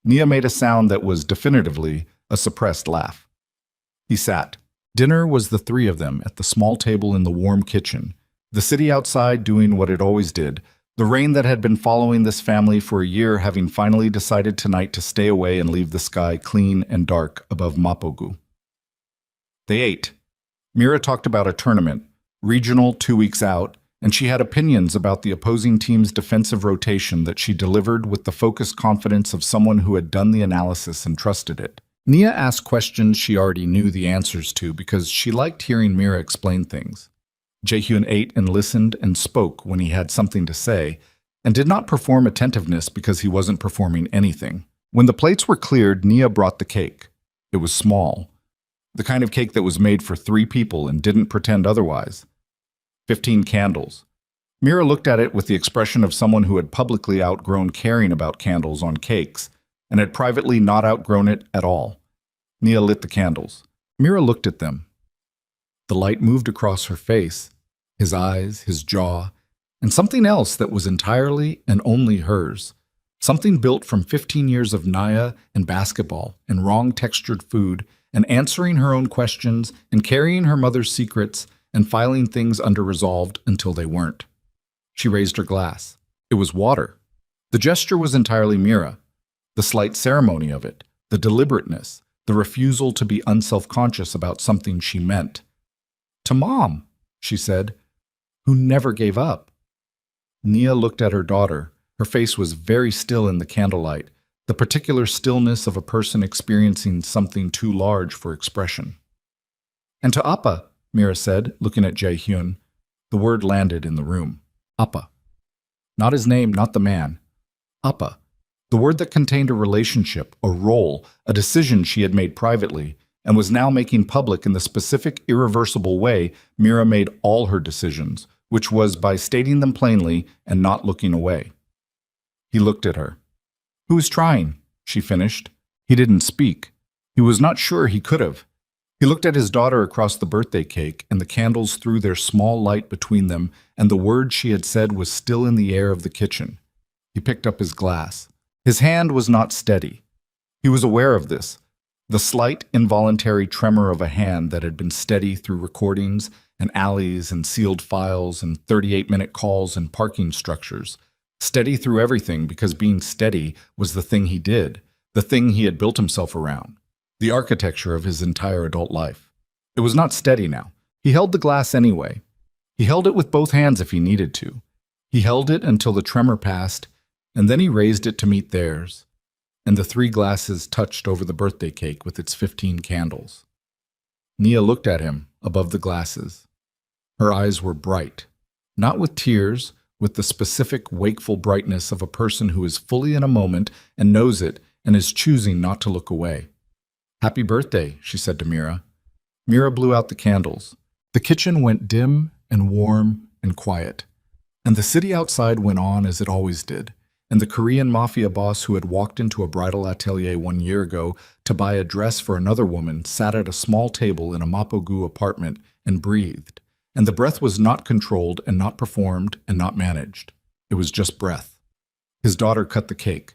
Nia made a sound that was definitively a suppressed laugh. He sat. Dinner was the 3 of them at the small table in the warm kitchen, the city outside doing what it always did, the rain that had been following this family for a year having finally decided tonight to stay away and leave the sky clean and dark above Mapogu. They ate. Mira talked about a tournament, regional 2 weeks out, and she had opinions about the opposing team's defensive rotation that she delivered with the focused confidence of someone who had done the analysis and trusted it. Nia asked questions she already knew the answers to because she liked hearing Mira explain things. Jaehyun ate and listened and spoke when he had something to say, and did not perform attentiveness because he wasn't performing anything. When the plates were cleared, Nia brought the cake. It was small. The kind of cake that was made for 3 people and didn't pretend otherwise. 15 candles. Mira looked at it with the expression of someone who had publicly outgrown caring about candles on cakes and had privately not outgrown it at all. Nia lit the candles. Mira looked at them. The light moved across her face, his eyes, his jaw, and something else that was entirely and only hers. Something built from 15 years of Naya and basketball and wrong-textured food and answering her own questions and carrying her mother's secrets and filing things under-resolved until they weren't. She raised her glass. It was water. The gesture was entirely Mira. The slight ceremony of it, the deliberateness, the refusal to be unself-conscious about something she meant. To Mom, she said, who never gave up. Nia looked at her daughter. Her face was very still in the candlelight, the particular stillness of a person experiencing something too large for expression. And to Appa, Mira said, looking at Jae-hyun. The word landed in the room. Appa. Not his name, not the man. Appa. The word that contained a relationship, a role, a decision she had made privately, and was now making public in the specific, irreversible way Mira made all her decisions, which was by stating them plainly and not looking away. He looked at her. Who's trying? She finished. He didn't speak. He was not sure he could have. He looked at his daughter across the birthday cake, and the candles threw their small light between them, and the word she had said was still in the air of the kitchen. He picked up his glass. His hand was not steady. He was aware of this, the slight, involuntary tremor of a hand that had been steady through recordings and alleys and sealed files and 38-minute calls and parking structures. Steady through everything because being steady was the thing he did, the thing he had built himself around, the architecture of his entire adult life. It was not steady now. He held the glass anyway. He held it with both hands if he needed to. He held it until the tremor passed, and then he raised it to meet theirs, and the 3 glasses touched over the birthday cake with its 15 candles. Nia looked at him above the glasses. Her eyes were bright, not with tears, with the specific wakeful brightness of a person who is fully in a moment and knows it and is choosing not to look away. Happy birthday, she said to Mira. Mira blew out the candles. The kitchen went dim and warm and quiet, and the city outside went on as it always did, and the Korean Mafia boss who had walked into a bridal atelier 1 year ago to buy a dress for another woman sat at a small table in a Mapogu apartment and breathed. And the breath was not controlled and not performed and not managed. It was just breath. His daughter cut the cake.